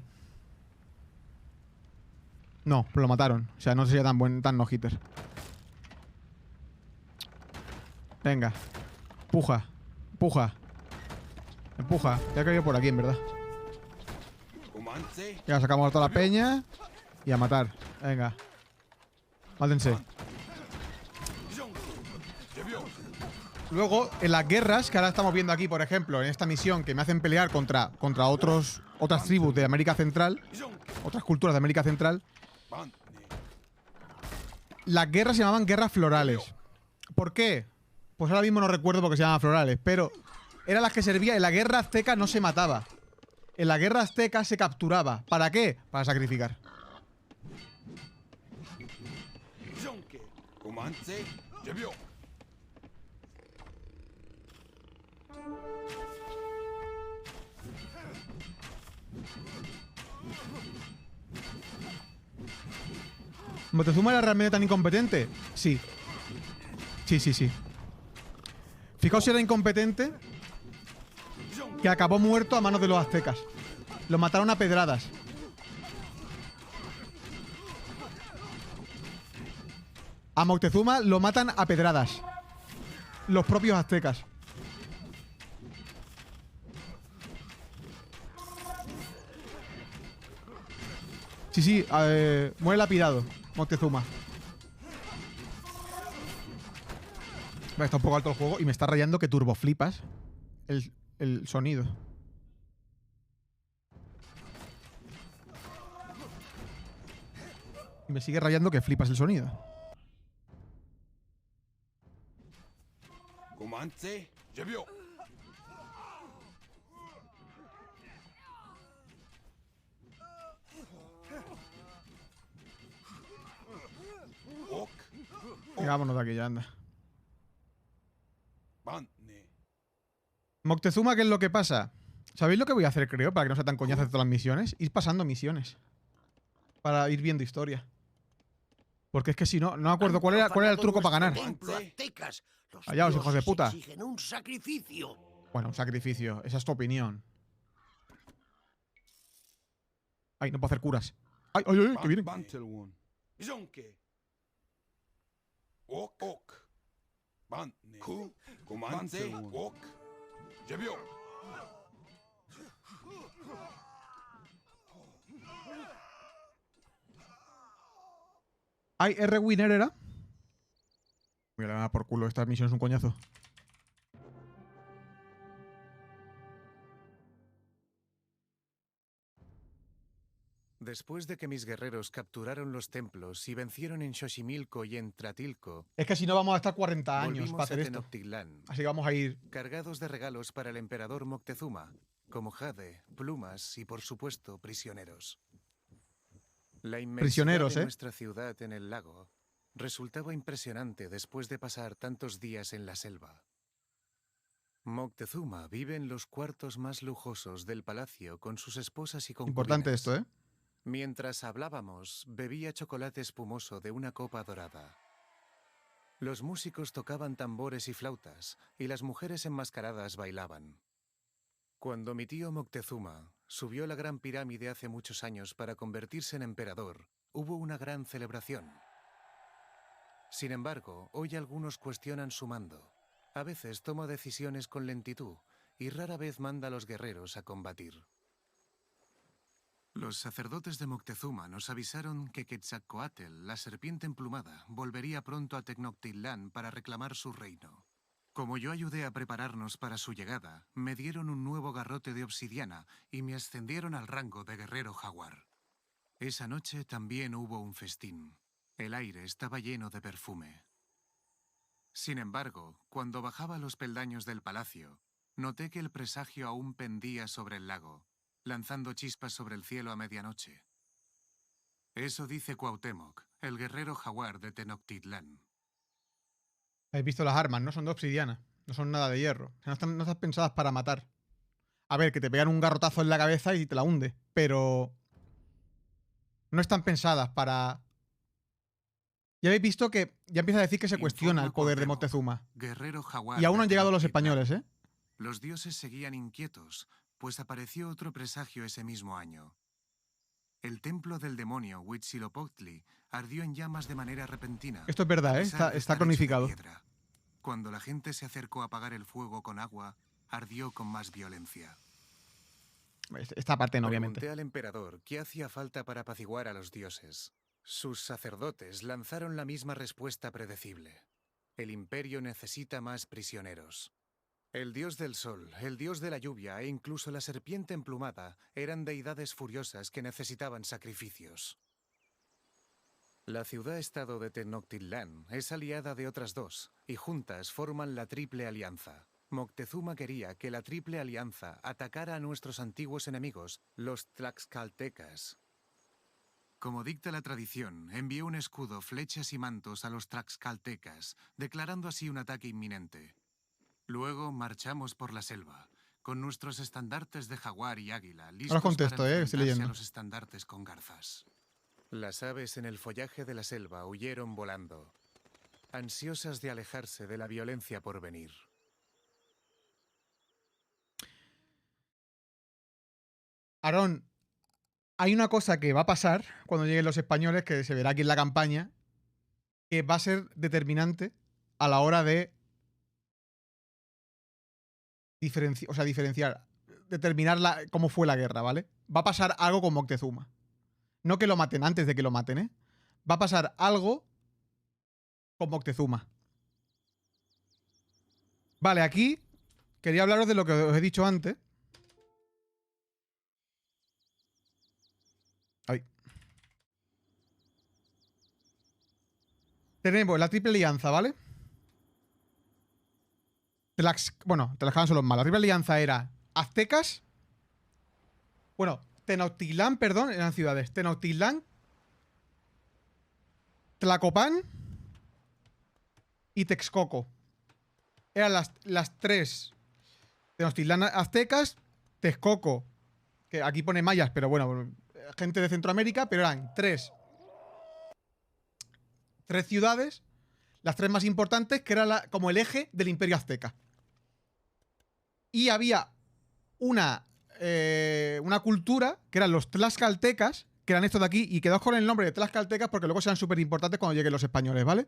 No, pero lo mataron. O sea, no sería tan no-hitter. Venga. Empuja. Empuja. Empuja. Ya he caído por aquí, en verdad. Ya sacamos a toda la peña. Y a matar. Venga. Mátense. Luego, en las guerras, que ahora estamos viendo aquí, por ejemplo, en esta misión, que me hacen pelear contra otras tribus de América Central, otras culturas de América Central, las guerras se llamaban guerras florales. ¿Por qué? Pues ahora mismo no recuerdo por qué se llamaban florales, pero eran las que servían. En la guerra azteca no se mataba. En la guerra azteca se capturaba. ¿Para qué? Para sacrificar. ¿Moctezuma era realmente tan incompetente? Sí. Sí. Fijaos si era incompetente que acabó muerto a manos de los aztecas. Lo mataron a pedradas. A Moctezuma lo matan a pedradas. Los propios aztecas. Sí, muere lapidado Moctezuma. Vale, está un poco alto el juego y me está rayando que turbo flipas el sonido. Y me sigue rayando que flipas el sonido. Venga, vámonos de aquí ya, anda. Moctezuma, ¿qué es lo que pasa? ¿Sabéis lo que voy a hacer, creo, para que no sea tan coñazo de todas las misiones? Ir pasando misiones. Para ir viendo historia. Porque es que si no, no me acuerdo cuál era el truco para ganar. Allá los hijos de puta. Bueno, un sacrificio. Esa es tu opinión. Ay, no puedo hacer curas. Ay, que vienen. Ay, R. Winner era. Voy a dar por culo. Esta misión es un coñazo. Después de que mis guerreros capturaron los templos y vencieron en Xochimilco y en Tratilco, Es que si no vamos a estar 40 años volvimos para hacer a esto. Tenochtitlán, Así que vamos a ir. cargados de regalos para el emperador Moctezuma, como jade, plumas y, por supuesto, prisioneros. La inmensidad Prisioneros, de nuestra ciudad en el lago resultaba impresionante después de pasar tantos días en la selva. Moctezuma vive en los cuartos más lujosos del palacio con sus esposas y concubinas. Importante esto, ¿eh? Mientras hablábamos, bebía chocolate espumoso de una copa dorada. Los músicos tocaban tambores y flautas, y las mujeres enmascaradas bailaban. Cuando mi tío Moctezuma subió la Gran Pirámide hace muchos años para convertirse en emperador, hubo una gran celebración. Sin embargo, hoy algunos cuestionan su mando. A veces toma decisiones con lentitud, y rara vez manda a los guerreros a combatir. Los sacerdotes de Moctezuma nos avisaron que Quetzalcóatl, la serpiente emplumada, volvería pronto a Tenochtitlán para reclamar su reino. Como yo ayudé a prepararnos para su llegada, me dieron un nuevo garrote de obsidiana y me ascendieron al rango de guerrero jaguar. Esa noche también hubo un festín. El aire estaba lleno de perfume. Sin embargo, cuando bajaba los peldaños del palacio, noté que el presagio aún pendía sobre el lago, lanzando chispas sobre el cielo a medianoche. Eso dice Cuauhtémoc, el guerrero jaguar de Tenochtitlán. Habéis visto las armas, ¿no? Son de obsidiana. No son nada de hierro. O sea, no están pensadas para matar. A ver, que te pegan un garrotazo en la cabeza y te la hunde. Pero no están pensadas para... Ya habéis visto que ya empieza a decir que se cuestiona el poder de Moctezuma. Guerrero jaguar Y aún no de han llegado los Tenochtitlán. españoles, ¿eh? Los dioses seguían inquietos, pues apareció otro presagio ese mismo año. El templo del demonio Huitzilopochtli ardió en llamas de manera repentina. Esto es verdad, a ¿eh? pesar Está de estar hecho de cronificado. piedra. Cuando la gente se acercó a apagar el fuego con agua, ardió con más violencia. Esta parte no, Pregunté obviamente. al emperador qué hacía falta para apaciguar a los dioses. Sus sacerdotes lanzaron la misma respuesta predecible. El imperio necesita más prisioneros. El dios del sol, el dios de la lluvia e incluso la serpiente emplumada eran deidades furiosas que necesitaban sacrificios. La ciudad-estado de Tenochtitlán es aliada de otras dos, y juntas forman la Triple Alianza. Moctezuma quería que la Triple Alianza atacara a nuestros antiguos enemigos, los tlaxcaltecas. Como dicta la tradición, envió un escudo, flechas y mantos a los tlaxcaltecas, declarando así un ataque inminente. Luego marchamos por la selva, con nuestros estandartes de jaguar y águila, listos contesto, para estoy enfrentarse leyendo. a los estandartes con garzas. Las aves en el follaje de la selva huyeron volando, ansiosas de alejarse de la violencia por venir. Aarón, hay una cosa que va a pasar cuando lleguen los españoles, que se verá aquí en la campaña, que va a ser determinante a la hora de diferenciar, determinar cómo fue la guerra, ¿vale? Va a pasar algo con Moctezuma. No que lo maten antes de que lo maten, ¿eh? Va a pasar algo con Moctezuma. Vale, aquí quería hablaros de lo que os he dicho antes. Ay. Tenemos la Triple Alianza, ¿vale? Bueno, Tlaxcala son los malos. La Triple Alianza era aztecas. Bueno, Tenochtitlán, perdón, eran ciudades. Tenochtitlán, Tlacopan y Texcoco. Eran las tres. Tenochtitlán aztecas, Texcoco, que aquí pone mayas, pero bueno, gente de Centroamérica, pero eran tres ciudades, las tres más importantes, que era como el eje del imperio azteca. Y había una cultura, que eran los tlaxcaltecas, que eran estos de aquí, y quedaos con el nombre de tlaxcaltecas porque luego serán súper importantes cuando lleguen los españoles, ¿vale?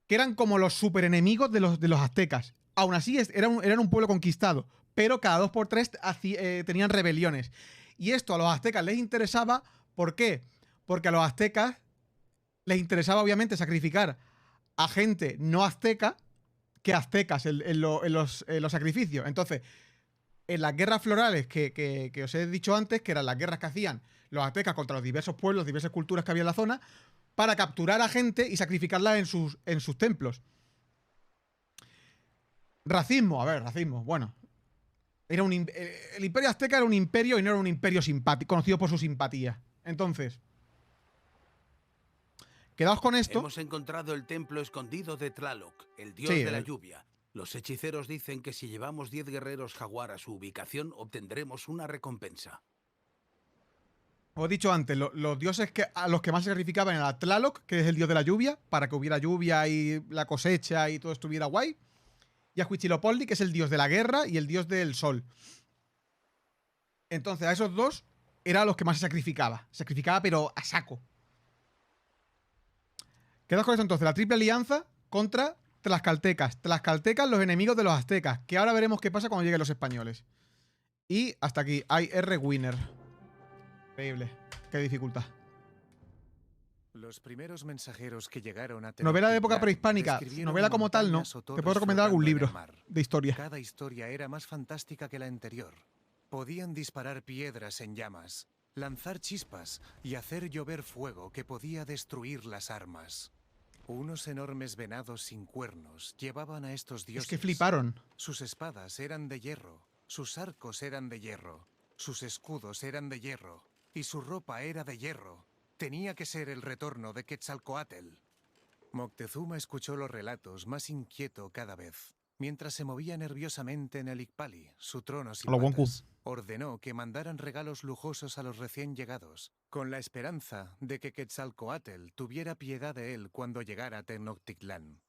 Que eran como los super enemigos de los aztecas. Aún así, eran un pueblo conquistado, pero cada 2x3 tenían rebeliones. Y esto a los aztecas les interesaba, ¿por qué? Porque a los aztecas les interesaba obviamente sacrificar a gente no azteca que aztecas en los sacrificios. Entonces, en las guerras florales que os he dicho antes, que eran las guerras que hacían los aztecas contra los diversos pueblos, diversas culturas que había en la zona, para capturar a gente y sacrificarla en sus templos. Racismo, a ver, racismo, bueno. El imperio azteca era un imperio y no era un imperio conocido por su simpatía. Entonces, quedaos con esto. Hemos encontrado el templo escondido de Tlaloc, el dios Sí, de la lluvia. Los hechiceros dicen que si llevamos 10 guerreros jaguar a su ubicación, obtendremos una recompensa. Os he dicho antes, los dioses a los que más se sacrificaban era Tlaloc, que es el dios de la lluvia, para que hubiera lluvia y la cosecha y todo estuviera guay. Y a Huitzilopochtli, que es el dios de la guerra y el dios del sol. Entonces, a esos dos eran los que más se sacrificaba. Se sacrificaba, pero a saco. Quedaos con esto entonces, la Triple Alianza contra tlaxcaltecas. Tlaxcaltecas, los enemigos de los aztecas, que ahora veremos qué pasa cuando lleguen los españoles. Y hasta aquí, hay R Winner. Increíble. Qué dificultad. Los primeros mensajeros que llegaron a Novela de época Tenochtitlán prehispánica. describieron Novela como tal, no. montañas o Te torres puedo recomendar algún flotando en el libro mar. de historia. Cada historia era más fantástica que la anterior. Podían disparar piedras en llamas, lanzar chispas y hacer llover fuego que podía destruir las armas. Unos enormes venados sin cuernos llevaban a estos dioses. Es que fliparon. Sus espadas eran de hierro, sus arcos eran de hierro, sus escudos eran de hierro y su ropa era de hierro. Tenía que ser el retorno de Quetzalcóatl. Moctezuma escuchó los relatos más inquieto cada vez. Mientras se movía nerviosamente en el Icpali, su trono sin A lo Wonku. patas, ordenó que mandaran regalos lujosos a los recién llegados, con la esperanza de que Quetzalcóatl tuviera piedad de él cuando llegara a Tenochtitlán.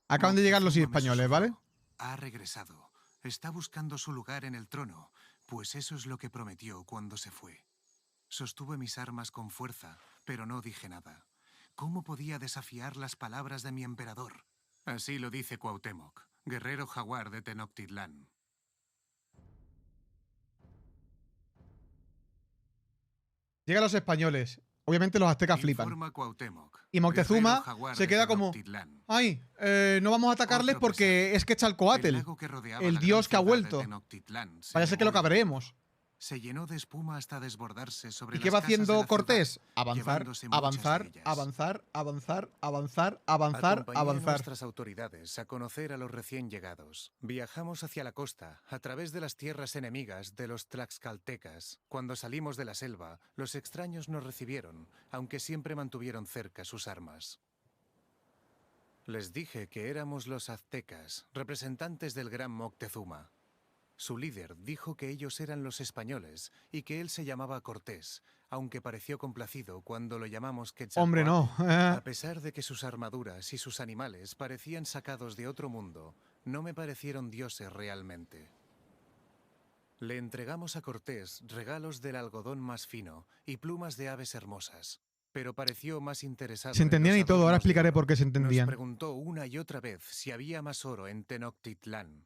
Acaban de llegar los Moctezuma me españoles, susurró: ¿vale? Ha regresado. Está buscando su lugar en el trono, pues eso es lo que prometió cuando se fue. Sostuve mis armas con fuerza, pero no dije nada. ¿Cómo podía desafiar las palabras de mi emperador? Así lo dice Cuauhtémoc, guerrero jaguar de Tenochtitlán. Llegan los españoles. Obviamente los aztecas flipan. Informa Cuauhtémoc, Y Moctezuma guerrero jaguar se de queda como... Tenochtitlán. Ay, no vamos a atacarles Otro porque es Quetzalcóatl, El lago que rodeaba el la dios que ha gran ciudad de vuelto. Tenochtitlán se Vaya a ser que lo negó. cabreemos. Se llenó de espuma hasta desbordarse sobre ¿Y qué las va casas de haciendo la Cortés? ciudad, Avanzar, llevándose muchas de avanzar, ellas. avanzar, avanzar, avanzar, avanzar, Acompañé a avanzar. nuestras autoridades a conocer a los recién llegados. Viajamos hacia la costa, a través de las tierras enemigas de los tlaxcaltecas. Cuando salimos de la selva, los extraños nos recibieron, aunque siempre mantuvieron cerca sus armas. Les dije que éramos los aztecas, representantes del gran Moctezuma. Su líder dijo que ellos eran los españoles y que él se llamaba Cortés, aunque pareció complacido cuando lo llamamos Quetzalcóatl. Hombre, no. A pesar de que sus armaduras y sus animales parecían sacados de otro mundo, no me parecieron dioses realmente. Le entregamos a Cortés regalos del algodón más fino y plumas de aves hermosas, pero pareció más interesado Se en entendían los y todo. Ahora adornos de explicaré oro. por qué se Nos entendían. preguntó una y otra vez si había más oro en Tenochtitlán.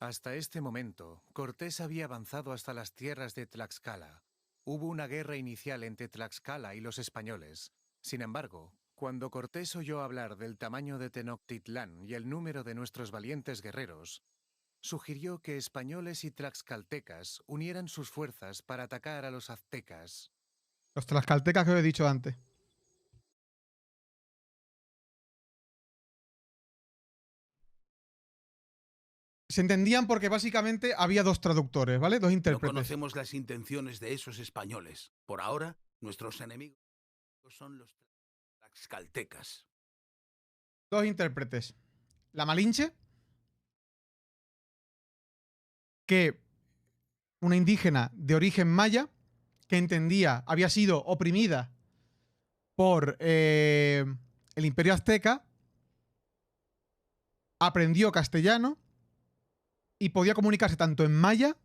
Hasta este momento, Cortés había avanzado hasta las tierras de Tlaxcala. Hubo una guerra inicial entre Tlaxcala y los españoles. Sin embargo, cuando Cortés oyó hablar del tamaño de Tenochtitlán y el número de nuestros valientes guerreros, sugirió que españoles y tlaxcaltecas unieran sus fuerzas para atacar a los aztecas. Los tlaxcaltecas que os he dicho antes. Se entendían porque básicamente había dos traductores, ¿vale? Dos No intérpretes. conocemos las intenciones de esos españoles. Por ahora, nuestros enemigos son los tlaxcaltecas. Dos intérpretes. La Malinche, que una indígena de origen maya, que entendía, había sido oprimida por el Imperio Azteca, aprendió castellano y podía comunicarse tanto en maya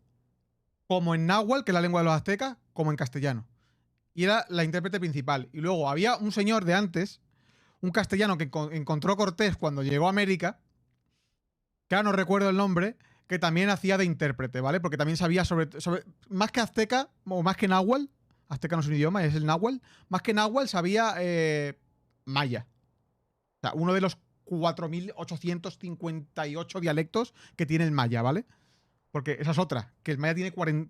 como en náhuatl, que es la lengua de los aztecas, como en castellano. Y era la intérprete principal. Y luego había un señor de antes, un castellano que encontró Cortés cuando llegó a América, que ahora no recuerdo el nombre, que también hacía de intérprete, ¿vale? Porque también sabía sobre más que azteca, o más que náhuatl, azteca no es un idioma, es el náhuatl, más que náhuatl sabía maya. O sea, uno de los 4.858 dialectos que tiene el maya, ¿vale? Porque esa es otra, que el maya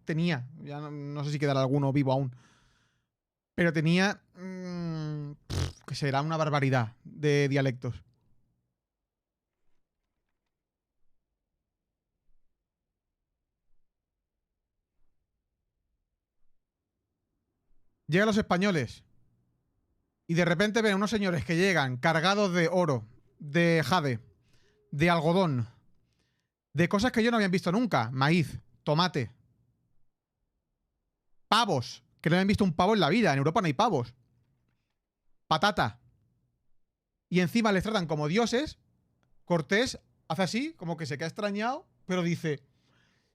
tenía, ya no sé si quedará alguno vivo aún, pero tenía, que será una barbaridad de dialectos. Llegan los españoles y de repente ven unos señores que llegan cargados de oro, de jade, de algodón, de cosas que yo no habían visto nunca. Maíz, tomate, pavos, que no habían visto un pavo en la vida. En Europa no hay pavos. Patata. Y encima les tratan como dioses. Cortés hace así, como que se queda extrañado, pero dice,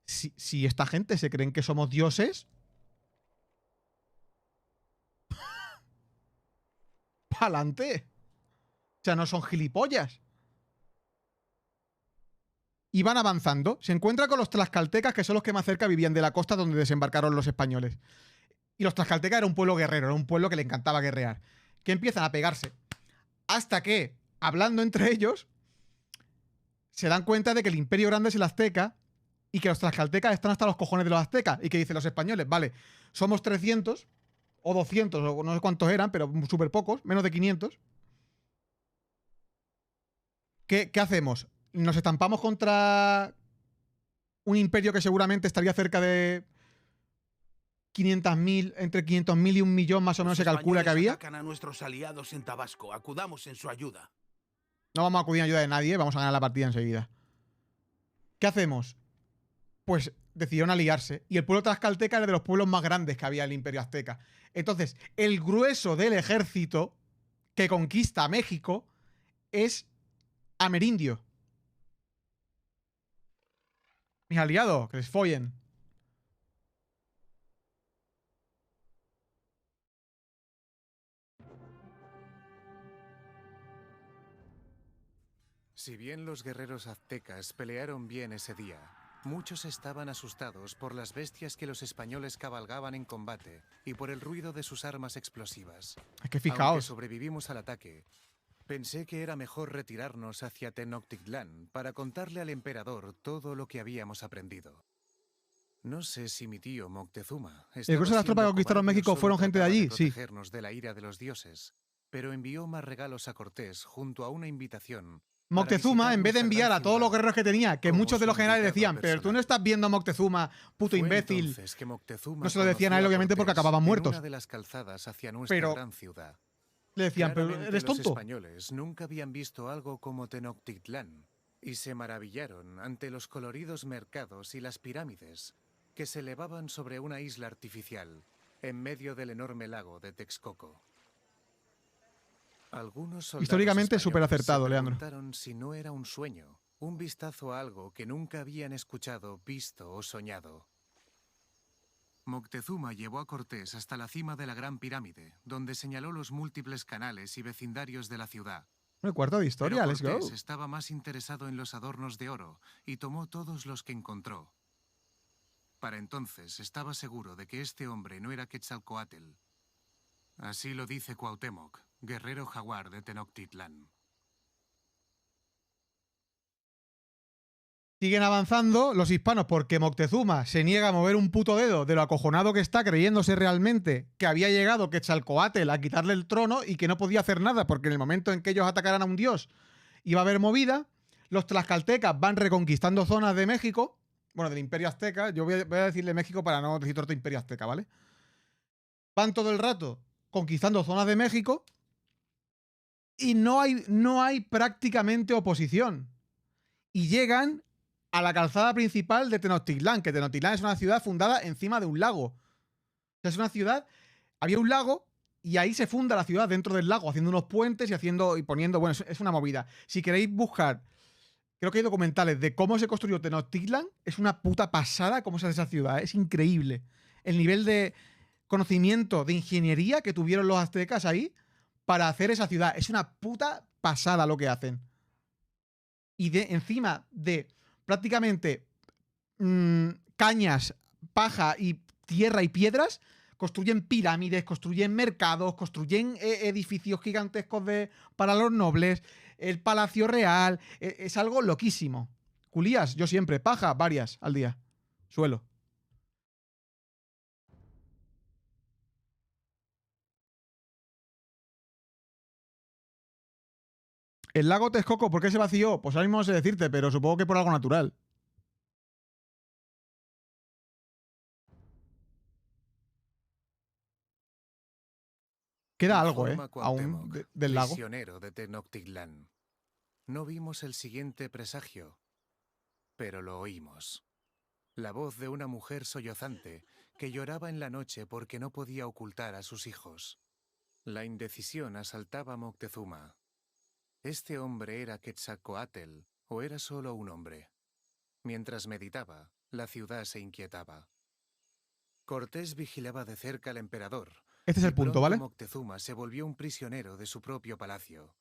si esta gente se creen que somos dioses, ¡pa'lante! O sea, no son gilipollas. y van avanzando. Se encuentra con los tlaxcaltecas, que son los que más cerca vivían de la costa donde desembarcaron los españoles. Y los tlaxcaltecas era un pueblo guerrero, era un pueblo que le encantaba guerrear. Que empiezan a pegarse. Hasta que, hablando entre ellos, se dan cuenta de que el imperio grande es el azteca y que los tlaxcaltecas están hasta los cojones de los aztecas. Y que dicen los españoles, vale, somos 300 o 200 o no sé cuántos eran, pero súper pocos, menos de 500. ¿Qué hacemos? ¿Nos estampamos contra un imperio que seguramente estaría cerca de 500.000, entre 500.000 y 1.000.000 más o menos se calcula que había? Atacan a nuestros aliados en Tabasco. Acudamos en su ayuda. No vamos a acudir a ayuda de nadie, vamos a ganar la partida enseguida. ¿Qué hacemos? Pues decidieron aliarse. Y el pueblo tlaxcalteca era de los pueblos más grandes que había en el imperio azteca. Entonces, el grueso del ejército que conquista México es amerindio. Mis aliados, que les follen. Si bien los guerreros aztecas pelearon bien ese día, muchos estaban asustados por las bestias que los españoles cabalgaban en combate y por el ruido de sus armas explosivas. Es que Aunque fijaos. sobrevivimos al ataque, pensé que era mejor retirarnos hacia Tenochtitlán para contarle al emperador todo lo que habíamos aprendido. No sé si mi tío Moctezuma El grueso de las tropas que conquistaron México fueron gente de allí, sí. protegernos de la ira de los dioses, pero envió más regalos a Cortés junto a una invitación. Moctezuma, en vez de enviar a todos los guerreros que tenía, que como muchos de su los generales invitado decían, pero tú no personal. estás viendo a Moctezuma, puto Fue imbécil. entonces que Moctezuma No se lo decían a él, conoció obviamente, porque Cortés acababan en muertos. una de las calzadas hacia nuestra Pero gran ciudad. le decían, pero Claramente, eres los tonto. españoles nunca habían visto algo como Tenochtitlán y se maravillaron ante los coloridos mercados y las pirámides que se elevaban sobre una isla artificial en medio del enorme lago de Texcoco. Algunos soldados Históricamente súper españoles acertado, se Leandro. preguntaron si no era un sueño, un vistazo a algo que nunca habían escuchado, visto o soñado. Moctezuma llevó a Cortés hasta la cima de la Gran Pirámide, donde señaló los múltiples canales y vecindarios de la ciudad. El cuarto de historia, Pero let's go. Cortés estaba más interesado en los adornos de oro y tomó todos los que encontró. Para entonces estaba seguro de que este hombre no era Quetzalcóatl. Así lo dice Cuauhtémoc, guerrero jaguar de Tenochtitlán. Siguen avanzando los hispanos porque Moctezuma se niega a mover un puto dedo de lo acojonado que está, creyéndose realmente que había llegado Quetzalcóatl a quitarle el trono y que no podía hacer nada porque en el momento en que ellos atacaran a un dios iba a haber movida. Los tlaxcaltecas van reconquistando zonas de México, bueno, del imperio azteca. Yo voy a decirle México para no decir otro imperio azteca, ¿vale? Van todo el rato conquistando zonas de México y no hay prácticamente oposición. Y llegan a la calzada principal de Tenochtitlán, que Tenochtitlán es una ciudad fundada encima de un lago. O sea, es una ciudad, había un lago y ahí se funda la ciudad dentro del lago, haciendo unos puentes y poniendo, bueno, es una movida. Si queréis buscar, creo que hay documentales de cómo se construyó Tenochtitlán, es una puta pasada cómo se hace esa ciudad, es increíble. El nivel de conocimiento de ingeniería que tuvieron los aztecas ahí para hacer esa ciudad, es una puta pasada lo que hacen. Y encima de prácticamente cañas, paja y tierra y piedras, construyen pirámides, construyen mercados, construyen edificios gigantescos para los nobles, el Palacio Real, es algo loquísimo. Culías, yo siempre, paja, varias al día, suelo. El lago Texcoco, ¿por qué se vació? Pues ahora mismo no sé decirte, pero supongo que por algo natural. Queda algo, Informa aún Cuauhtémoc, del lago. prisionero de Tenochtitlán. No vimos el siguiente presagio, pero lo oímos. La voz de una mujer sollozante que lloraba en la noche porque no podía ocultar a sus hijos. La indecisión asaltaba a Moctezuma. ¿Este hombre era Quetzalcóatl o era solo un hombre? Mientras meditaba, la ciudad se inquietaba. Cortés vigilaba de cerca al emperador. Este es el punto, ¿vale? Moctezuma se volvió un prisionero de su propio palacio.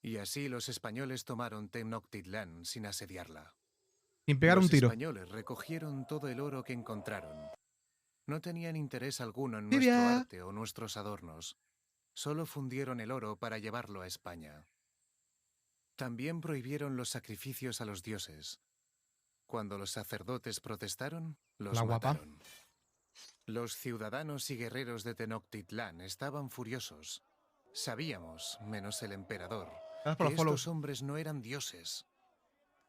Y así los españoles tomaron Tenochtitlán sin asediarla. Sin pegar un Los tiro. españoles recogieron todo el oro que encontraron. No tenían interés alguno en Tibia. nuestro arte o nuestros adornos. Solo fundieron el oro para llevarlo a España. También prohibieron los sacrificios a los dioses. Cuando los sacerdotes protestaron, los La guapa. mataron. Los ciudadanos y guerreros de Tenochtitlán estaban furiosos. Sabíamos, menos el emperador, Gracias por que los follows. estos hombres no eran dioses.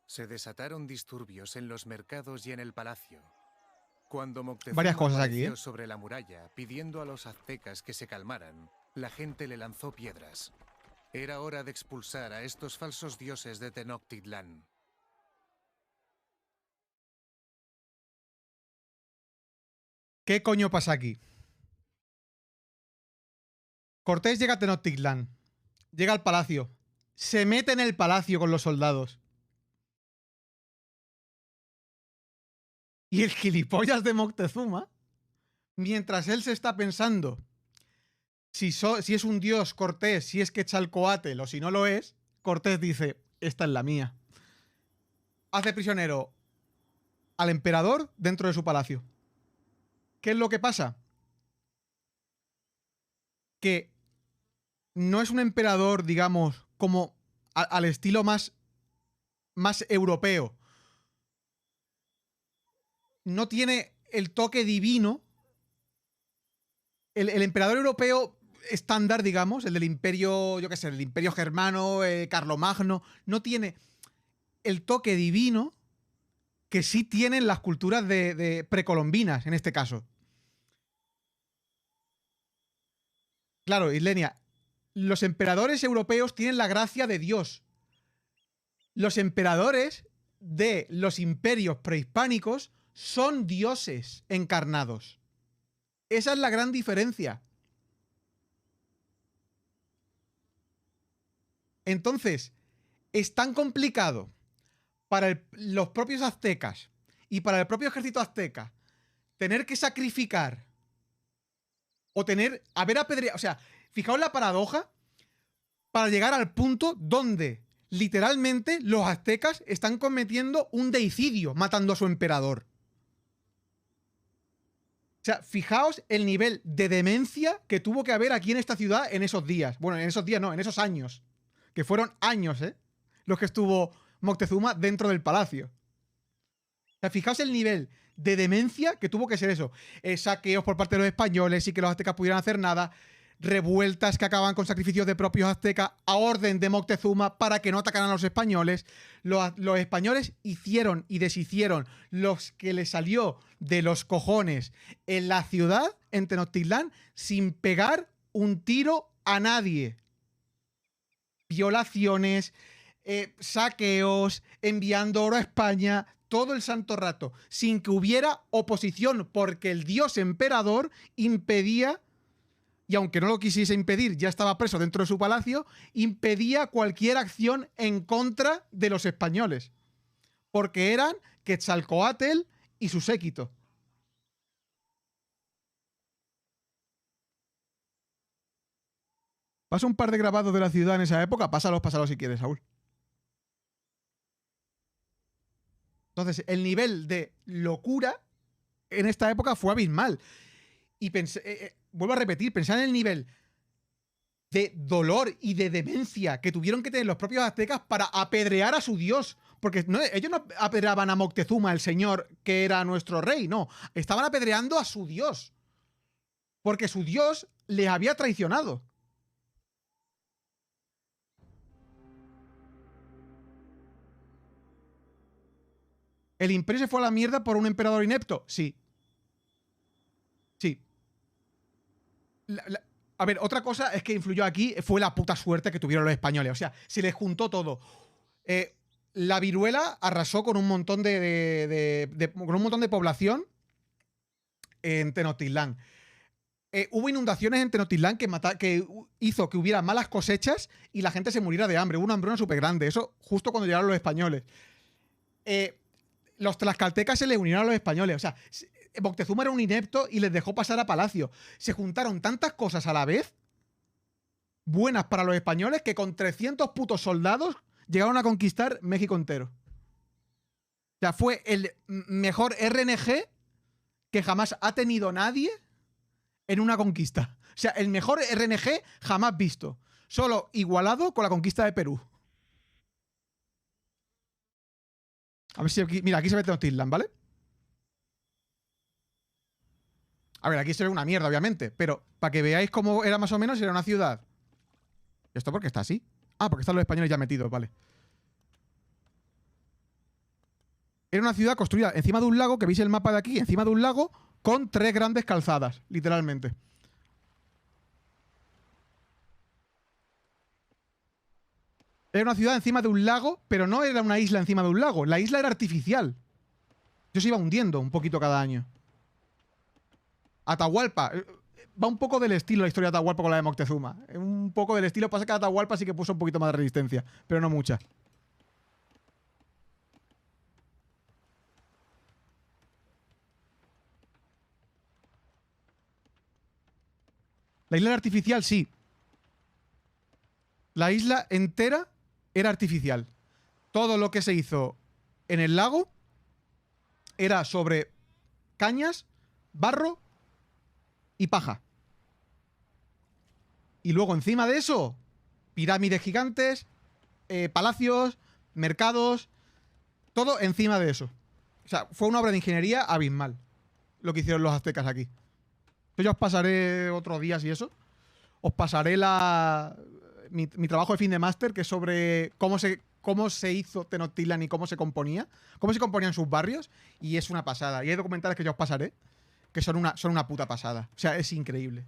Se desataron disturbios en los mercados y en el palacio. Cuando Moctezuma Varias cosas aquí, apareció sobre la muralla pidiendo a los aztecas que se calmaran, la gente le lanzó piedras. Era hora de expulsar a estos falsos dioses de Tenochtitlán. ¿Qué coño pasa aquí? Cortés llega a Tenochtitlán. Llega al palacio. Se mete en el palacio con los soldados. Y el gilipollas de Moctezuma, mientras él se está pensando si es un dios Cortés, si es Quetzalcóatl o si no lo es, Cortés dice, esta es la mía. Hace prisionero al emperador dentro de su palacio. ¿Qué es lo que pasa? Que no es un emperador, digamos, como al estilo más europeo. No tiene el toque divino. El emperador europeo estándar, digamos, el del imperio, yo qué sé, el imperio germano, Carlomagno, no tiene el toque divino que sí tienen las culturas de precolombinas, en este caso. Claro, Islenia, los emperadores europeos tienen la gracia de Dios. Los emperadores de los imperios prehispánicos son dioses encarnados. Esa es la gran diferencia. Entonces, es tan complicado para los propios aztecas y para el propio ejército azteca tener que sacrificar o haber apedreado. O sea, fijaos la paradoja para llegar al punto donde literalmente los aztecas están cometiendo un deicidio matando a su emperador. O sea, fijaos el nivel de demencia que tuvo que haber aquí en esta ciudad en esos días. Bueno, en esos días no, en esos años. Que fueron años, los que estuvo Moctezuma dentro del palacio. O sea, fijaos el nivel de demencia que tuvo que ser eso. Saqueos por parte de los españoles y que los aztecas pudieran hacer nada. Revueltas que acaban con sacrificios de propios aztecas a orden de Moctezuma para que no atacaran a los españoles. Los españoles hicieron y deshicieron los que les salió de los cojones en la ciudad, en Tenochtitlán, sin pegar un tiro a nadie. Violaciones, saqueos, enviando oro a España, todo el santo rato, sin que hubiera oposición, porque el dios emperador impedía, y aunque no lo quisiese impedir, ya estaba preso dentro de su palacio, impedía cualquier acción en contra de los españoles, porque eran Quetzalcóatl y su séquito. Pasa un par de grabados de la ciudad en esa época, pásalos si quieres, Saúl. Entonces, el nivel de locura en esta época fue abismal. Y vuelvo a repetir, pensar en el nivel de dolor y de demencia que tuvieron que tener los propios aztecas para apedrear a su dios. Porque ellos no apedreaban a Moctezuma, el señor que era nuestro rey, no. Estaban apedreando a su dios. Porque su dios les había traicionado. ¿El imperio se fue a la mierda por un emperador inepto? Sí. Sí. A ver, otra cosa es que influyó aquí fue la puta suerte que tuvieron los españoles. O sea, se les juntó todo. La viruela arrasó con un montón con un montón de población en Tenochtitlán. Hubo inundaciones en Tenochtitlán que hizo que hubiera malas cosechas y la gente se muriera de hambre. Hubo una hambruna súper grande. Eso justo cuando llegaron los españoles. Los tlaxcaltecas se les unieron a los españoles. O sea, Moctezuma era un inepto y les dejó pasar a palacio. Se juntaron tantas cosas a la vez, buenas para los españoles, que con 300 putos soldados llegaron a conquistar México entero. O sea, fue el mejor RNG que jamás ha tenido nadie en una conquista. O sea, el mejor RNG jamás visto. Solo igualado con la conquista de Perú. A ver si aquí... Mira, aquí se ve Tenochtitlan, ¿vale? A ver, aquí se ve una mierda, obviamente. Pero para que veáis cómo era más o menos, era una ciudad. ¿Y esto por qué está así? Ah, porque están los españoles ya metidos, vale. Era una ciudad construida encima de un lago, que veis el mapa de aquí, encima de un lago, con 3 grandes calzadas, literalmente. Era una ciudad encima de un lago, pero no era una isla encima de un lago. La isla era artificial. Yo se iba hundiendo un poquito cada año. Atahualpa. Va un poco del estilo la historia de Atahualpa con la de Moctezuma. Un poco del estilo. Pasa que Atahualpa sí que puso un poquito más de resistencia, pero no mucha. La isla era artificial, sí. La isla entera era artificial. Todo lo que se hizo en el lago era sobre cañas, barro y paja. Y luego encima de eso, pirámides gigantes, palacios, mercados, todo encima de eso. O sea, fue una obra de ingeniería abismal lo que hicieron los aztecas aquí. Yo ya os pasaré otros días y eso. Os pasaré mi trabajo de fin de máster, que es sobre cómo se hizo Tenochtitlan y cómo se componían sus barrios. Y es una pasada. Y hay documentales que yo os pasaré que son una puta pasada. O sea, es increíble.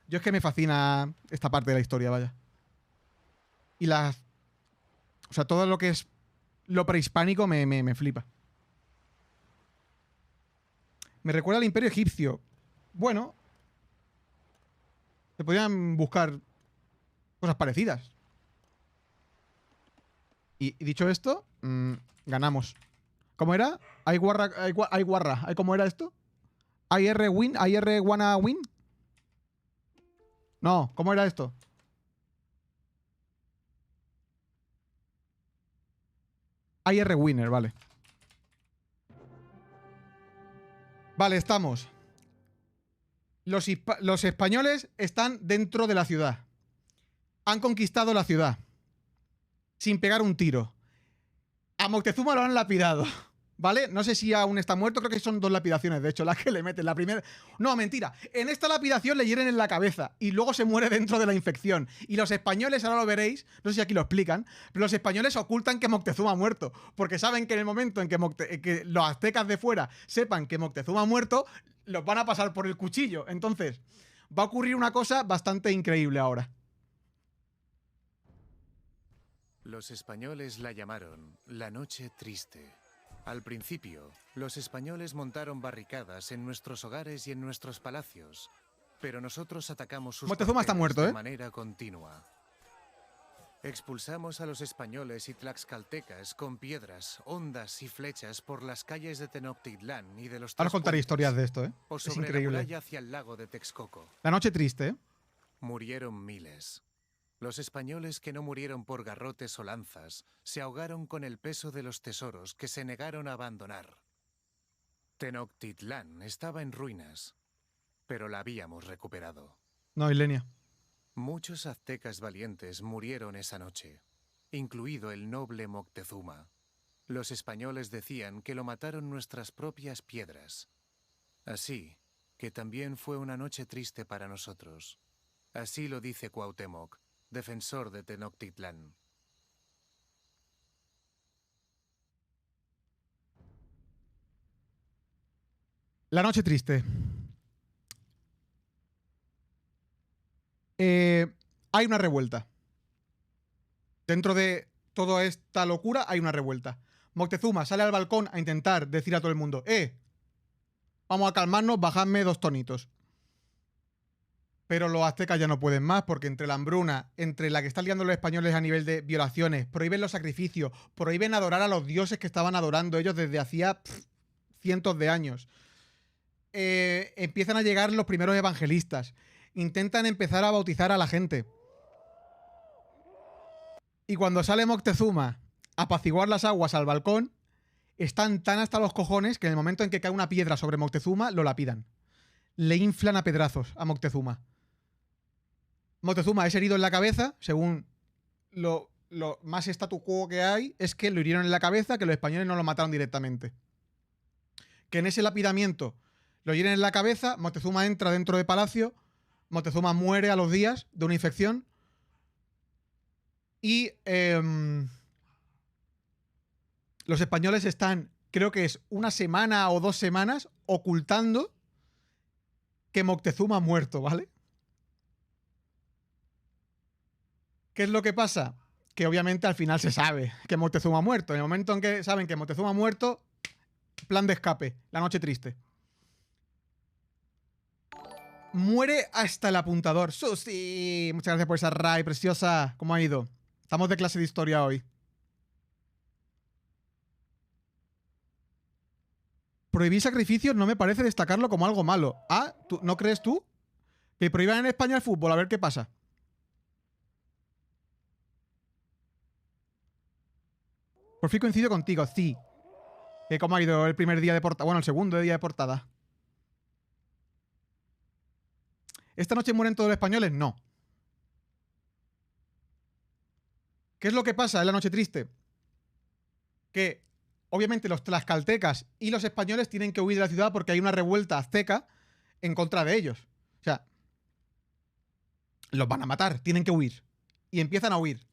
Yo es que me fascina esta parte de la historia, vaya. Y o sea, todo lo que es lo prehispánico me flipa. Me recuerda al Imperio Egipcio. Bueno, se podrían buscar cosas parecidas. Y dicho esto, ganamos. ¿Cómo era? Hay guarra. ¿Cómo era esto? IR win, IR wanna win. No, ¿cómo era esto? IR winner, vale. Vale, estamos. Los españoles están dentro de la ciudad. Han conquistado la ciudad. Sin pegar un tiro. A Moctezuma lo han lapidado. ¿Vale? No sé si aún está muerto. Creo que son 2 lapidaciones, de hecho, las que le meten. La primera... No, mentira. En esta lapidación le hieren en la cabeza y luego se muere dentro de la infección. Y los españoles, ahora lo veréis, no sé si aquí lo explican, pero los españoles ocultan que Moctezuma ha muerto. Porque saben que en el momento en que los aztecas de fuera sepan que Moctezuma ha muerto, los van a pasar por el cuchillo. Entonces, va a ocurrir una cosa bastante increíble ahora. Los españoles la llamaron la Noche Triste. Al principio, los españoles montaron barricadas en nuestros hogares y en nuestros palacios, pero nosotros atacamos sus Moctezuma está muerto, de manera continua. Expulsamos a los españoles y tlaxcaltecas con piedras, hondas y flechas por las calles de Tenochtitlan y de los Ahora os contaré Tres historias de Puentes, esto, o Es sobre increíble. la muralla hacia el lago de Texcoco. La noche triste, Murieron miles. Los españoles que no murieron por garrotes o lanzas se ahogaron con el peso de los tesoros que se negaron a abandonar. Tenochtitlan estaba en ruinas, pero la habíamos recuperado. No, Ilenia. Muchos aztecas valientes murieron esa noche, incluido el noble Moctezuma. Los españoles decían que lo mataron nuestras propias piedras. Así que también fue una noche triste para nosotros. Así lo dice Cuauhtémoc, defensor de Tenochtitlan. La noche triste. Hay una revuelta. Dentro de toda esta locura hay una revuelta. Moctezuma sale al balcón a intentar decir a todo el mundo: vamos a calmarnos, bajadme 2 tonitos. Pero los aztecas ya no pueden más, porque entre la hambruna, entre la que están liando los españoles a nivel de violaciones, prohíben los sacrificios, prohíben adorar a los dioses que estaban adorando ellos desde hacía cientos de años. Empiezan a llegar los primeros evangelistas. Intentan empezar a bautizar a la gente. Y cuando sale Moctezuma a apaciguar las aguas al balcón, están tan hasta los cojones que en el momento en que cae una piedra sobre Moctezuma, lo lapidan. Le inflan a pedrazos a Moctezuma. Moctezuma es herido en la cabeza, según lo más statu quo que hay, es que lo hirieron en la cabeza, que los españoles no lo mataron directamente. Que en ese lapidamiento lo hieren en la cabeza, Moctezuma entra dentro de palacio, Moctezuma muere a los días de una infección y los españoles están, creo que es una semana o 2 semanas, ocultando que Moctezuma ha muerto, ¿vale? ¿Qué es lo que pasa? Que obviamente al final se sabe que Moctezuma ha muerto. En el momento en que saben que Moctezuma ha muerto, plan de escape, la noche triste. Muere hasta el apuntador. ¡Susi! Muchas gracias por esa raid preciosa. ¿Cómo ha ido? Estamos de clase de historia hoy. Prohibir sacrificios no me parece destacarlo como algo malo. Ah, ¿no crees tú? Que prohíban en España el fútbol, a ver qué pasa. Por fin coincido contigo, sí. ¿Cómo ha ido el primer día de portada? Bueno, el segundo día de portada. ¿Esta noche mueren todos los españoles? No. ¿Qué es lo que pasa en la noche triste? Que obviamente los tlaxcaltecas y los españoles tienen que huir de la ciudad porque hay una revuelta azteca en contra de ellos. O sea, los van a matar, tienen que huir. Y empiezan a huir.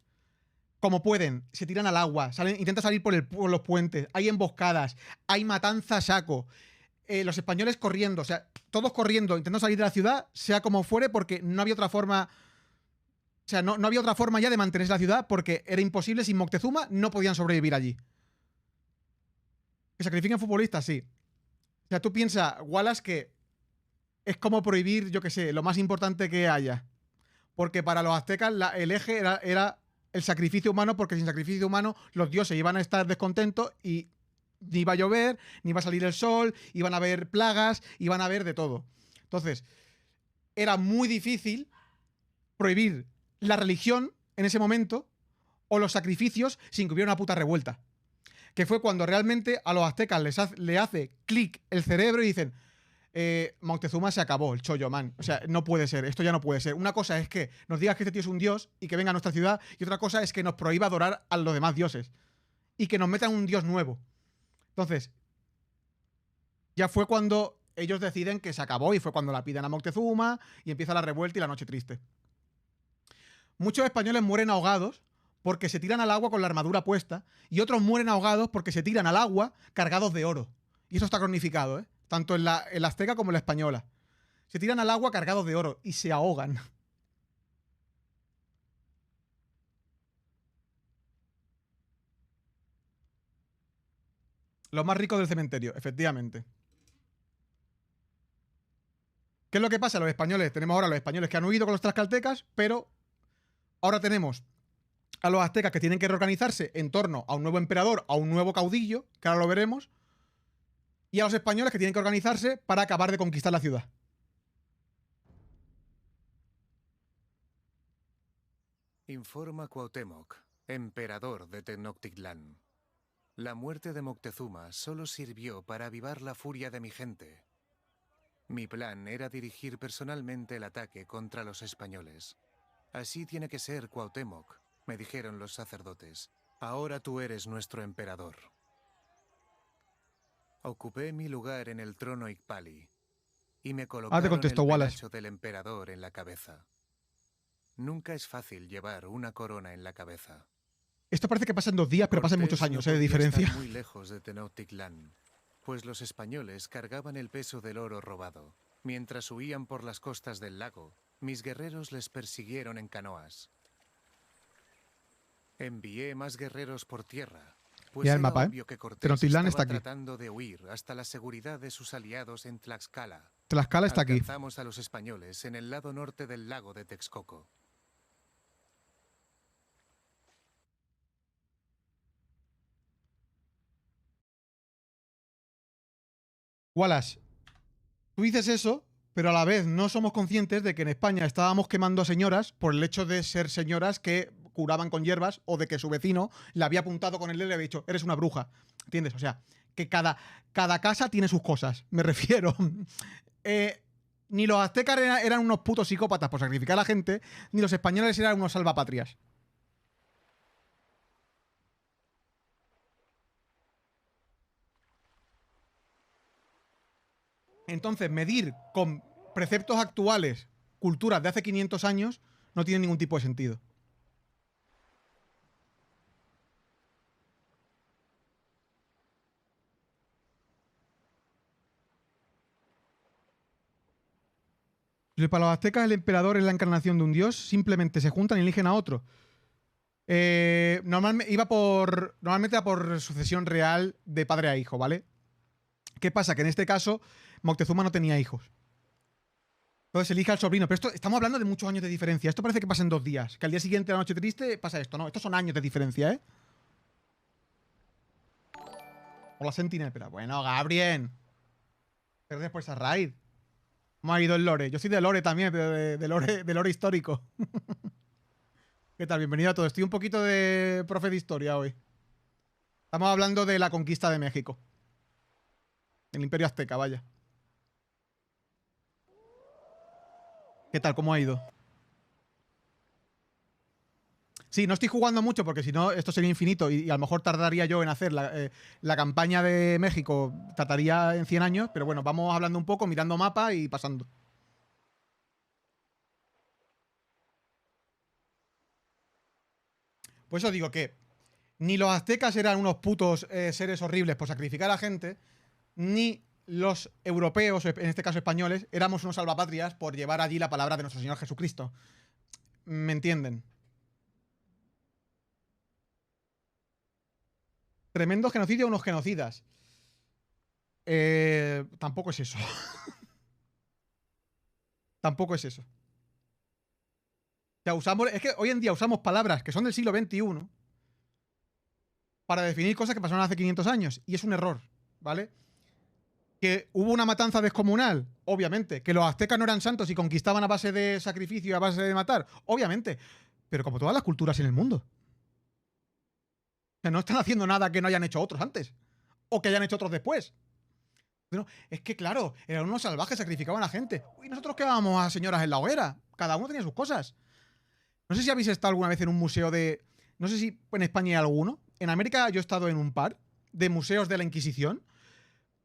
Como pueden, se tiran al agua, intentan salir por los puentes, hay emboscadas, hay matanza a saco. Los españoles corriendo, o sea, todos corriendo, intentando salir de la ciudad, sea como fuere, porque no había otra forma. O sea, no había otra forma ya de mantenerse la ciudad porque era imposible. Sin Moctezuma no podían sobrevivir allí. ¿Que sacrifiquen futbolistas? Sí. O sea, tú piensas, Wallace, que es como prohibir, yo qué sé, lo más importante que haya. Porque para los aztecas el eje era el sacrificio humano, porque sin sacrificio humano los dioses iban a estar descontentos y ni iba a llover, ni iba a salir el sol, iban a haber plagas, iban a haber de todo. Entonces, era muy difícil prohibir la religión en ese momento o los sacrificios sin que hubiera una puta revuelta. Que fue cuando realmente a los aztecas le hace clic el cerebro y dicen: Moctezuma se acabó, el chollo, man. O sea, no puede ser, esto ya no puede ser. Una cosa es que nos digas que este tío es un dios y que venga a nuestra ciudad, y otra cosa es que nos prohíba adorar a los demás dioses y que nos metan un dios nuevo. Entonces, ya fue cuando ellos deciden que se acabó y fue cuando la piden a Moctezuma y empieza la revuelta y la noche triste. Muchos españoles mueren ahogados porque se tiran al agua con la armadura puesta y otros mueren ahogados porque se tiran al agua cargados de oro. Y eso está cronificado, ¿eh? Tanto en la azteca como en la española. Se tiran al agua cargados de oro y se ahogan. Los más ricos del cementerio, efectivamente. ¿Qué es lo que pasa? Los españoles, tenemos ahora a los españoles que han huido con los tlaxcaltecas, pero ahora tenemos a los aztecas que tienen que reorganizarse en torno a un nuevo emperador, a un nuevo caudillo, que ahora lo veremos, y a los españoles que tienen que organizarse para acabar de conquistar la ciudad. Informa Cuauhtémoc, emperador de Tenochtitlán. La muerte de Moctezuma solo sirvió para avivar la furia de mi gente. Mi plan era dirigir personalmente el ataque contra los españoles. Así tiene que ser, Cuauhtémoc, me dijeron los sacerdotes. Ahora tú eres nuestro emperador. Ocupé mi lugar en el trono Icpali y me colocaron contestó el Wallace. penacho del emperador en la cabeza. Nunca es fácil llevar una corona en la cabeza. Esto parece que pasa en 2 días, pero pasa en muchos Cortés años, no de podía diferencia. estar muy lejos de Tenochtitlán, pues los españoles cargaban el peso del oro robado. Mientras huían por las costas del lago, mis guerreros les persiguieron en canoas. Envié más guerreros por tierra, pues Mira el era mapa, obvio que Cortés Tenochtitlán estaba está aquí. tratando de huir hasta la seguridad de sus aliados en Tlaxcala. Tlaxcala está aquí. Alcanzamos a los españoles en el lado norte del lago de Texcoco. Wallace, tú dices eso, pero a la vez no somos conscientes de que en España estábamos quemando a señoras por el hecho de ser señoras que curaban con hierbas o de que su vecino le había apuntado con el dedo y le había dicho, eres una bruja. ¿Entiendes? O sea, que cada casa tiene sus cosas. Me refiero. Ni los aztecas eran unos putos psicópatas por sacrificar a la gente, ni los españoles eran unos salvapatrias. Entonces, medir con preceptos actuales culturas de hace 500 años no tiene ningún tipo de sentido. Para los aztecas el emperador es la encarnación de un dios, simplemente se juntan y eligen a otro. Normalmente era por sucesión real de padre a hijo, ¿vale? ¿Qué pasa? Que en este caso Moctezuma no tenía hijos. Entonces elige al sobrino. Pero esto, estamos hablando de muchos años de diferencia. Esto parece que pasa en 2 días. Que al día siguiente, la noche triste, pasa esto. No, estos son años de diferencia, ¿eh? Hola, Sentinel. Pero bueno, Gabriel. Pero después a Raid. ¿Cómo ha ido el lore? Yo soy de lore también, pero de lore histórico. ¿Qué tal? Bienvenido a todos. Estoy un poquito de profe de historia hoy. Estamos hablando de la conquista de México. El Imperio Azteca, vaya. ¿Qué tal? ¿Cómo ha ido? Sí, no estoy jugando mucho porque si no esto sería infinito y a lo mejor tardaría yo en hacer la campaña de México, trataría en 100 años, pero bueno, vamos hablando un poco, mirando mapa y pasando. Por eso digo que ni los aztecas eran unos putos seres horribles por sacrificar a gente, ni los europeos, en este caso españoles, éramos unos salvapatrias por llevar allí la palabra de nuestro Señor Jesucristo. ¿Me entienden? Tremendo genocidio a unos genocidas. Tampoco es eso. Tampoco es eso. O sea, es que hoy en día usamos palabras que son del siglo XXI para definir cosas que pasaron hace 500 años. Y es un error, ¿vale? Que hubo una matanza descomunal, obviamente. Que los aztecas no eran santos y conquistaban a base de sacrificio y a base de matar, obviamente. Pero como todas las culturas en el mundo. O sea, no están haciendo nada que no hayan hecho otros antes. O que hayan hecho otros después. Pero es que, claro, eran unos salvajes, sacrificaban a gente. Uy, nosotros quedábamos a señoras en la hoguera. Cada uno tenía sus cosas. No sé si habéis estado alguna vez en un museo de... No sé si en España hay alguno. En América yo he estado en un par de museos de la Inquisición.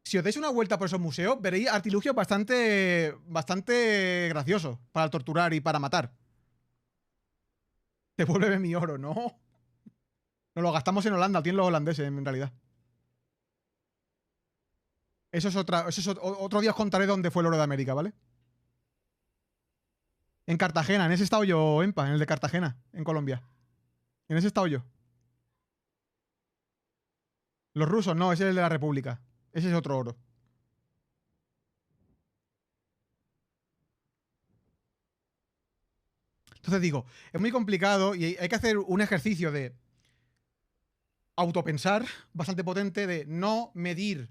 Si os dais una vuelta por esos museos, veréis artilugios bastante graciosos para torturar y para matar. Devuélveme mi oro, ¿no? Nos lo gastamos en Holanda, tienen los holandeses en realidad. Eso es otro día os contaré dónde fue el oro de América, ¿vale? En Cartagena, en ese estado yo, Empa, en el de Cartagena, en Colombia. En ese estado yo. Los rusos, no, ese es el de la República. Ese es otro oro. Entonces digo, es muy complicado y hay que hacer un ejercicio de autopensar bastante potente de no medir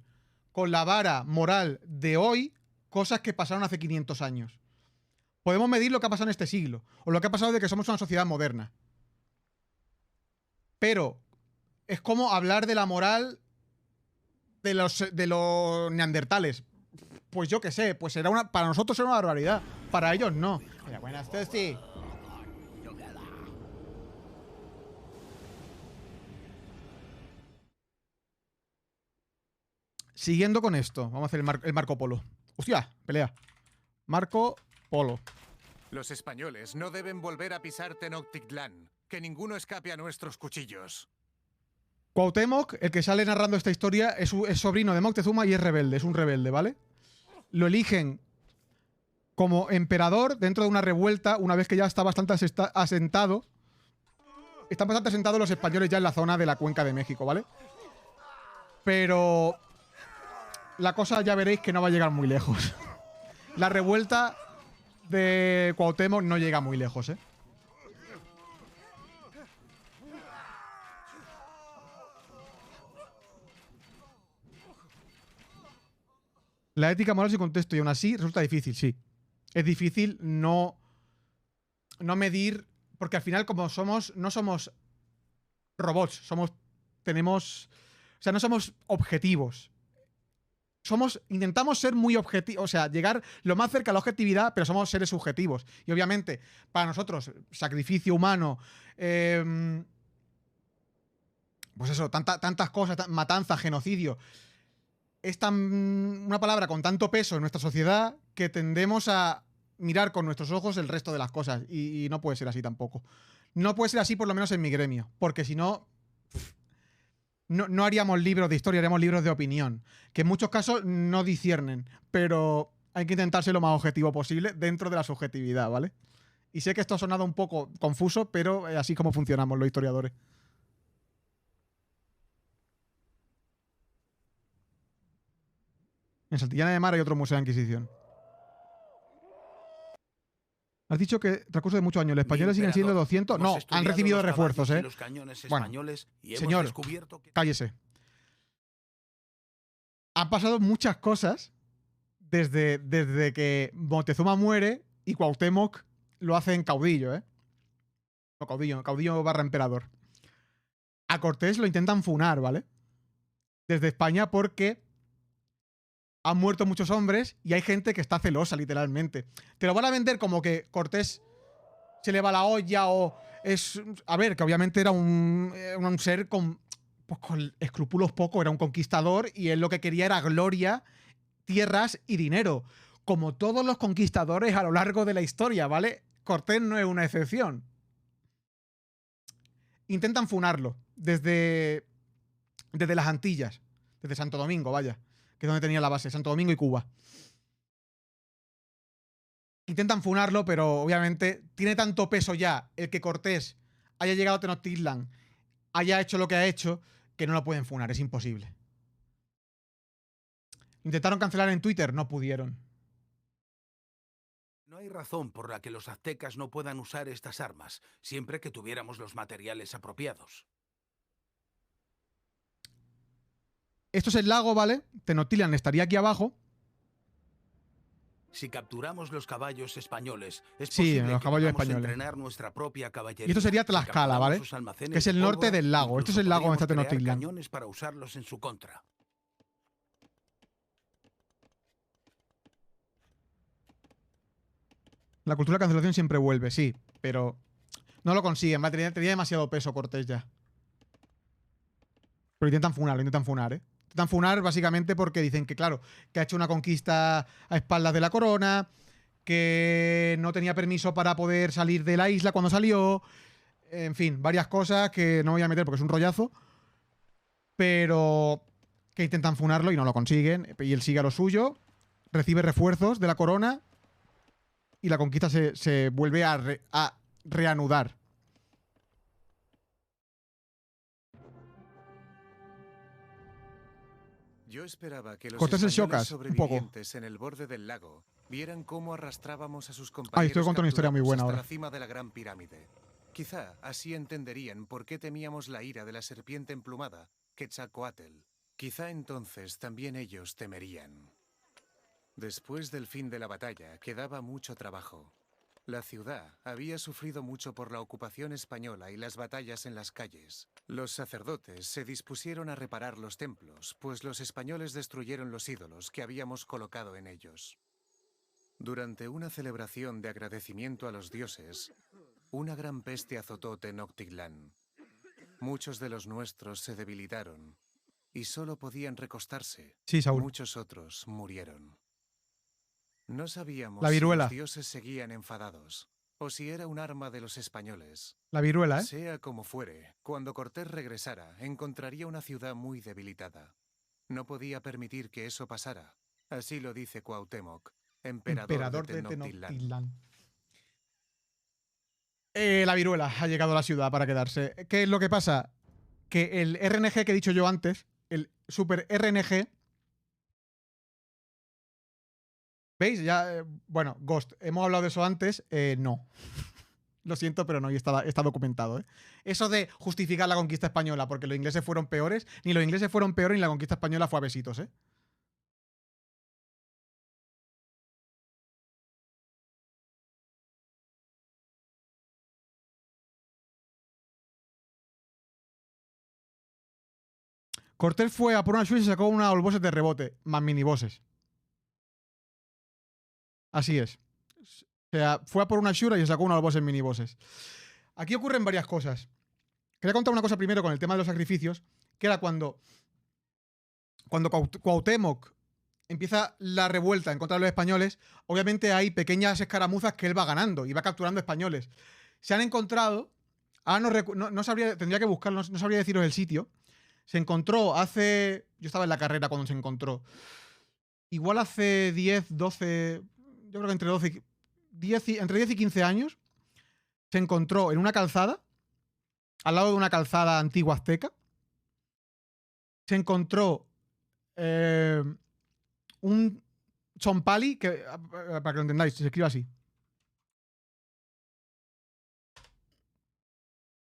con la vara moral de hoy cosas que pasaron hace 500 años. Podemos medir lo que ha pasado en este siglo o lo que ha pasado de que somos una sociedad moderna. Pero es como hablar de la moral de los neandertales. Pues yo qué sé, pues para nosotros era una barbaridad. Para ellos no. Mira, buenas, Ceci. Siguiendo con esto, vamos a hacer el Marco Polo. ¡Hostia! Pelea. Marco Polo. Los españoles no deben volver a pisar Tenochtitlán. Que ninguno escape a nuestros cuchillos. Cuauhtémoc, el que sale narrando esta historia, es sobrino de Moctezuma y es rebelde, es un rebelde, ¿vale? Lo eligen como emperador dentro de una revuelta una vez que ya está bastante asentado. Están bastante asentados los españoles ya en la zona de la Cuenca de México, ¿vale? Pero la cosa ya veréis que no va a llegar muy lejos. La revuelta de Cuauhtémoc no llega muy lejos, ¿eh? La ética moral sin contexto y aún así resulta difícil, sí. Es difícil no medir Porque al final, como no somos robots, no somos objetivos. Intentamos ser muy objetivos, o sea, llegar lo más cerca a la objetividad, pero somos seres subjetivos. Y obviamente, para nosotros, sacrificio humano, pues eso, tantas cosas, matanza, genocidio, es una palabra con tanto peso en nuestra sociedad que tendemos a mirar con nuestros ojos el resto de las cosas. Y no puede ser así tampoco. No puede ser así, por lo menos en mi gremio, porque si no, no haríamos libros de historia, haríamos libros de opinión, que en muchos casos no disciernen, pero hay que intentar ser lo más objetivo posible dentro de la subjetividad, ¿vale? Y sé que esto ha sonado un poco confuso, pero así como funcionamos los historiadores. En Santillana de Mar hay otro museo de Inquisición. Has dicho que transcurso de muchos años, los españoles siguen siendo 200. No, han recibido refuerzos, ¿eh? Los cañones Bueno, españoles y hemos señor, descubierto que... cállese. Han pasado muchas cosas desde que Moctezuma muere y Cuauhtémoc lo hace en caudillo, ¿eh? No, caudillo barra emperador. A Cortés lo intentan funar, ¿vale? Desde España porque han muerto muchos hombres y hay gente que está celosa, literalmente. Te lo van a vender como que Cortés se le va la olla o es... A ver, que obviamente era un ser con escrúpulos poco, era un conquistador y él lo que quería era gloria, tierras y dinero. Como todos los conquistadores a lo largo de la historia, ¿vale? Cortés no es una excepción. Intentan funarlo desde las Antillas, desde Santo Domingo, vaya, que es donde tenía la base, Santo Domingo y Cuba. Intentan funarlo, pero obviamente tiene tanto peso ya el que Cortés haya llegado a Tenochtitlan, haya hecho lo que ha hecho, que no lo pueden funar, es imposible. Intentaron cancelar en Twitter, no pudieron. No hay razón por la que los aztecas no puedan usar estas armas, siempre que tuviéramos los materiales apropiados. Esto es el lago, ¿vale? Tenochtitlan estaría aquí abajo. Si capturamos los caballos españoles, es Sí, posible los que caballos podamos españoles. entrenar nuestra propia caballería. Y esto sería Si Tlaxcala, capturamos ¿vale? sus almacenes Que es el de norte pólvora, del lago. Esto es incluso el lago donde está podríamos crear Tenochtitlan. cañones para usarlos en su contra. La cultura de cancelación siempre vuelve, sí, pero no lo consiguen, ¿vale? Tenía demasiado peso Cortés ya. Pero intentan funar, ¿eh? Intentan funar básicamente porque dicen que, claro, que ha hecho una conquista a espaldas de la corona, que no tenía permiso para poder salir de la isla cuando salió, en fin, varias cosas que no voy a meter porque es un rollazo, pero que intentan funarlo y no lo consiguen, y él sigue a lo suyo, recibe refuerzos de la corona y la conquista se vuelve a reanudar. Yo esperaba que los Cortés el españoles Xocas, un poco. sobrevivientes en el borde del lago vieran cómo arrastrábamos a sus Estoy compañeros contando una historia muy capturados buena hasta ahora. la cima de la Gran Pirámide. Quizá así entenderían por qué temíamos la ira de la serpiente emplumada, Quetzalcóatl. Quizá entonces también ellos temerían. Después del fin de la batalla quedaba mucho trabajo. La ciudad había sufrido mucho por la ocupación española y las batallas en las calles. Los sacerdotes se dispusieron a reparar los templos, pues los españoles destruyeron los ídolos que habíamos colocado en ellos. Durante una celebración de agradecimiento a los dioses, una gran peste azotó Tenochtitlan. Muchos de los nuestros se debilitaron y solo podían recostarse. Sí, Saúl. Muchos otros murieron. No sabíamos La si viruela. los dioses seguían enfadados o si era un arma de los españoles. La viruela, ¿eh? Sea como fuere, cuando Cortés regresara, encontraría una ciudad muy debilitada. No podía permitir que eso pasara. Así lo dice Cuauhtémoc, emperador de Tenochtitlan. La viruela ha llegado a la ciudad para quedarse. ¿Qué es lo que pasa? Que el RNG que he dicho yo antes, el super RNG... ¿Veis? Ya, bueno, Ghost, hemos hablado de eso antes. No. Lo siento, pero no, y está documentado, ¿eh? Eso de justificar la conquista española porque los ingleses fueron peores, ni los ingleses fueron peores ni la conquista española fue a besitos, ¿eh? Cortés fue a por una shura y se sacó una bosses de rebote, más minibosses. Así es. O sea, fue a por una shura y se sacó una bosses minibosses. Aquí ocurren varias cosas. Quería contar una cosa primero con el tema de los sacrificios, que era cuando Cuauhtémoc empieza la revuelta en contra de los españoles, obviamente hay pequeñas escaramuzas que él va ganando y va capturando españoles. Se han encontrado, no sabría, tendría que buscarlo, no sabría deciros el sitio. Se encontró hace, yo estaba en la carrera cuando se encontró, igual hace 10, 12, yo creo que entre 12, 10 entre 10 y 15 años, se encontró en una calzada, al lado de una calzada antigua azteca, se encontró un chompali, que, para que lo entendáis, se escribe así.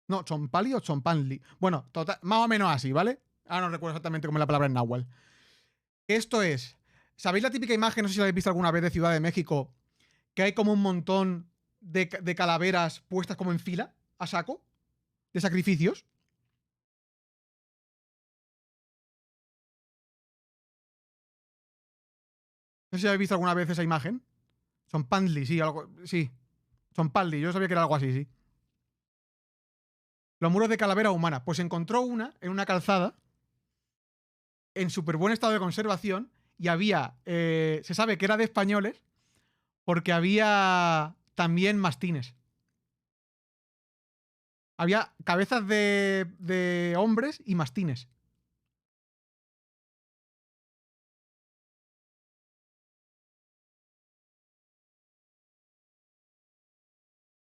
No, chompali o chompanli. Bueno, total, más o menos así, ¿vale? Ahora no recuerdo exactamente cómo es la palabra en náhuatl. Esto es, ¿sabéis la típica imagen, no sé si la habéis visto alguna vez, de Ciudad de México, que hay como un montón de calaveras puestas como en fila, a saco, de sacrificios? No sé si habéis visto alguna vez esa imagen. Chompanli, sí, algo, sí. Chompalli, yo sabía que era algo así, sí. Los muros de calavera humana. Pues se encontró una en una calzada en súper buen estado de conservación y había, se sabe que era de españoles porque había también mastines. Había cabezas de hombres y mastines.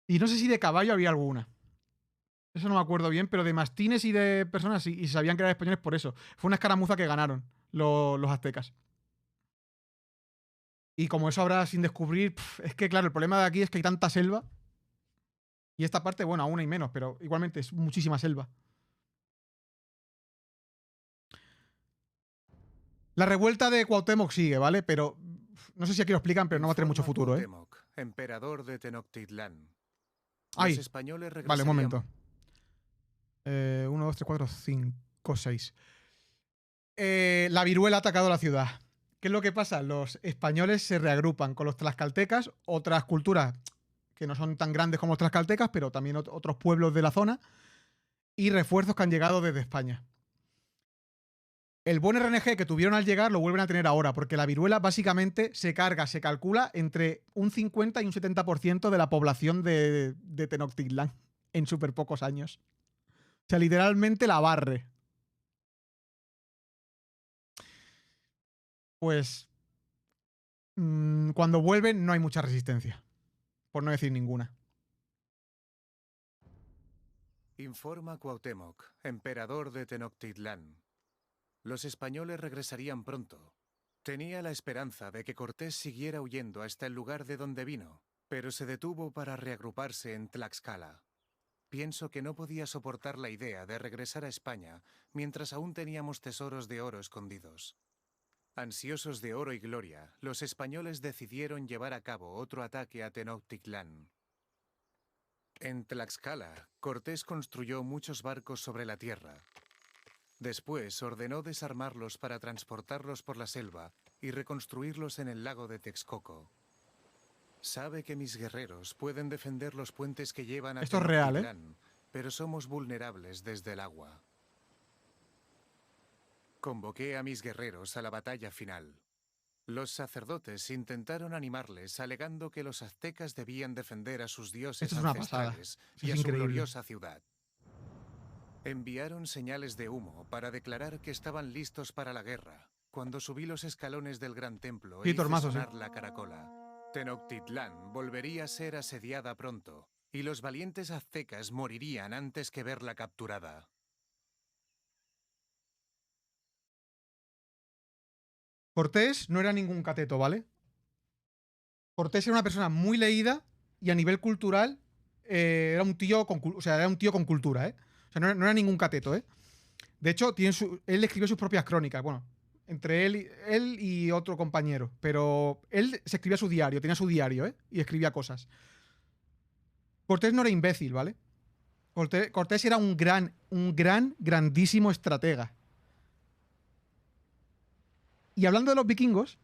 Y no sé si de caballo había alguna. Eso no me acuerdo bien, pero de mastines y de personas sí, y sabían que eran españoles por eso. Fue una escaramuza que ganaron los aztecas. Y como eso habrá sin descubrir, es que claro, el problema de aquí es que hay tanta selva. Y esta parte, bueno, aún hay menos, pero igualmente es muchísima selva. La revuelta de Cuauhtémoc sigue, ¿vale? Pero no sé si aquí lo explican, pero no va a tener mucho Informa futuro, ¿eh? Cuauhtémoc, emperador de Tenochtitlán. Ay, Los españoles vale, un regresarían. momento. 1, 2, 3, 4, 5, 6. La viruela ha atacado la ciudad. ¿Qué es lo que pasa? Los españoles se reagrupan con los tlaxcaltecas, otras culturas que no son tan grandes como los tlaxcaltecas, pero también otros pueblos de la zona, y refuerzos que han llegado desde España. El buen RNG que tuvieron al llegar lo vuelven a tener ahora, porque la viruela básicamente se calcula entre un 50 y un 70% de la población de Tenochtitlán en súper pocos años. O sea, literalmente la barre. Pues cuando vuelven no hay mucha resistencia, por no decir ninguna. Informa Cuauhtémoc, emperador de Tenochtitlán. Los españoles regresarían pronto. Tenía la esperanza de que Cortés siguiera huyendo hasta el lugar de donde vino, pero se detuvo para reagruparse en Tlaxcala. Pienso que no podía soportar la idea de regresar a España mientras aún teníamos tesoros de oro escondidos. Ansiosos de oro y gloria, los españoles decidieron llevar a cabo otro ataque a Tenochtitlán. En Tlaxcala, Cortés construyó muchos barcos sobre la tierra. Después ordenó desarmarlos para transportarlos por la selva y reconstruirlos en el lago de Texcoco. Sabe que mis guerreros pueden defender los puentes que llevan a Esto es real, Tenochtitlán, pero somos vulnerables desde el agua. Convoqué a mis guerreros a la batalla final. Los sacerdotes intentaron animarles alegando que los aztecas debían defender a sus dioses Esto es una pasada. ancestrales Esto y es a su increíble. gloriosa ciudad. Enviaron señales de humo para declarar que estaban listos para la guerra, cuando subí los escalones del gran templo e Sí, hice tormazo, sí. sonar la caracola. Tenochtitlán volvería a ser asediada pronto, y los valientes aztecas morirían antes que verla capturada. Cortés no era ningún cateto, ¿vale? Cortés era una persona muy leída y a nivel cultural era un tío con, era un tío con cultura, ¿eh? O sea, no era ningún cateto, ¿eh? De hecho, él escribió sus propias crónicas, bueno, entre él y otro compañero, pero él se escribía su diario, tenía su diario, ¿eh? Y escribía cosas. Cortés no era imbécil, ¿vale? Cortés era un grandísimo estratega. Y hablando de los vikingos,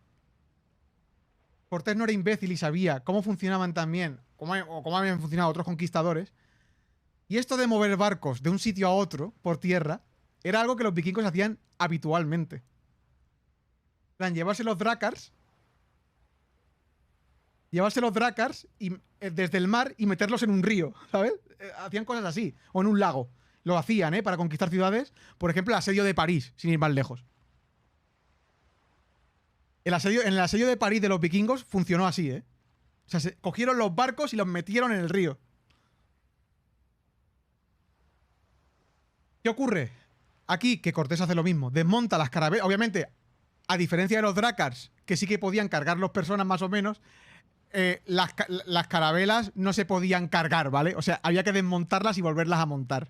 Cortés no era imbécil y sabía cómo funcionaban también, cómo habían funcionado otros conquistadores. Y esto de mover barcos de un sitio a otro por tierra era algo que los vikingos hacían habitualmente. En plan, llevarse los drakars y, desde el mar y meterlos en un río, ¿sabes? Hacían cosas así. O en un lago. Lo hacían, para conquistar ciudades. Por ejemplo, el asedio de París, sin ir más lejos. En el asedio de París de los vikingos funcionó así, O sea, cogieron los barcos y los metieron en el río. ¿Qué ocurre? Aquí, que Cortés hace lo mismo. Desmonta las carabelas. Obviamente, a diferencia de los drakars, que sí que podían cargar los personas más o menos, las carabelas no se podían cargar, ¿vale? O sea, había que desmontarlas y volverlas a montar.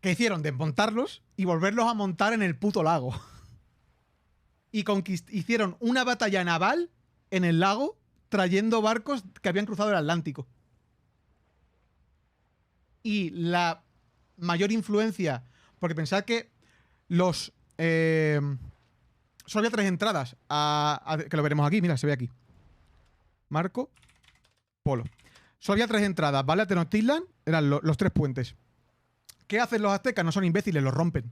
¿Qué hicieron? Desmontarlos y volverlos a montar en el puto lago. Y hicieron una batalla naval en el lago trayendo barcos que habían cruzado el Atlántico. Y la mayor influencia, porque pensad que los... solo había 3 entradas, que lo veremos aquí, mira, se ve aquí. Marco Polo. Solo había 3 entradas, ¿vale? A Tenochtitlan eran los 3 puentes. ¿Qué hacen los aztecas? No son imbéciles, los rompen.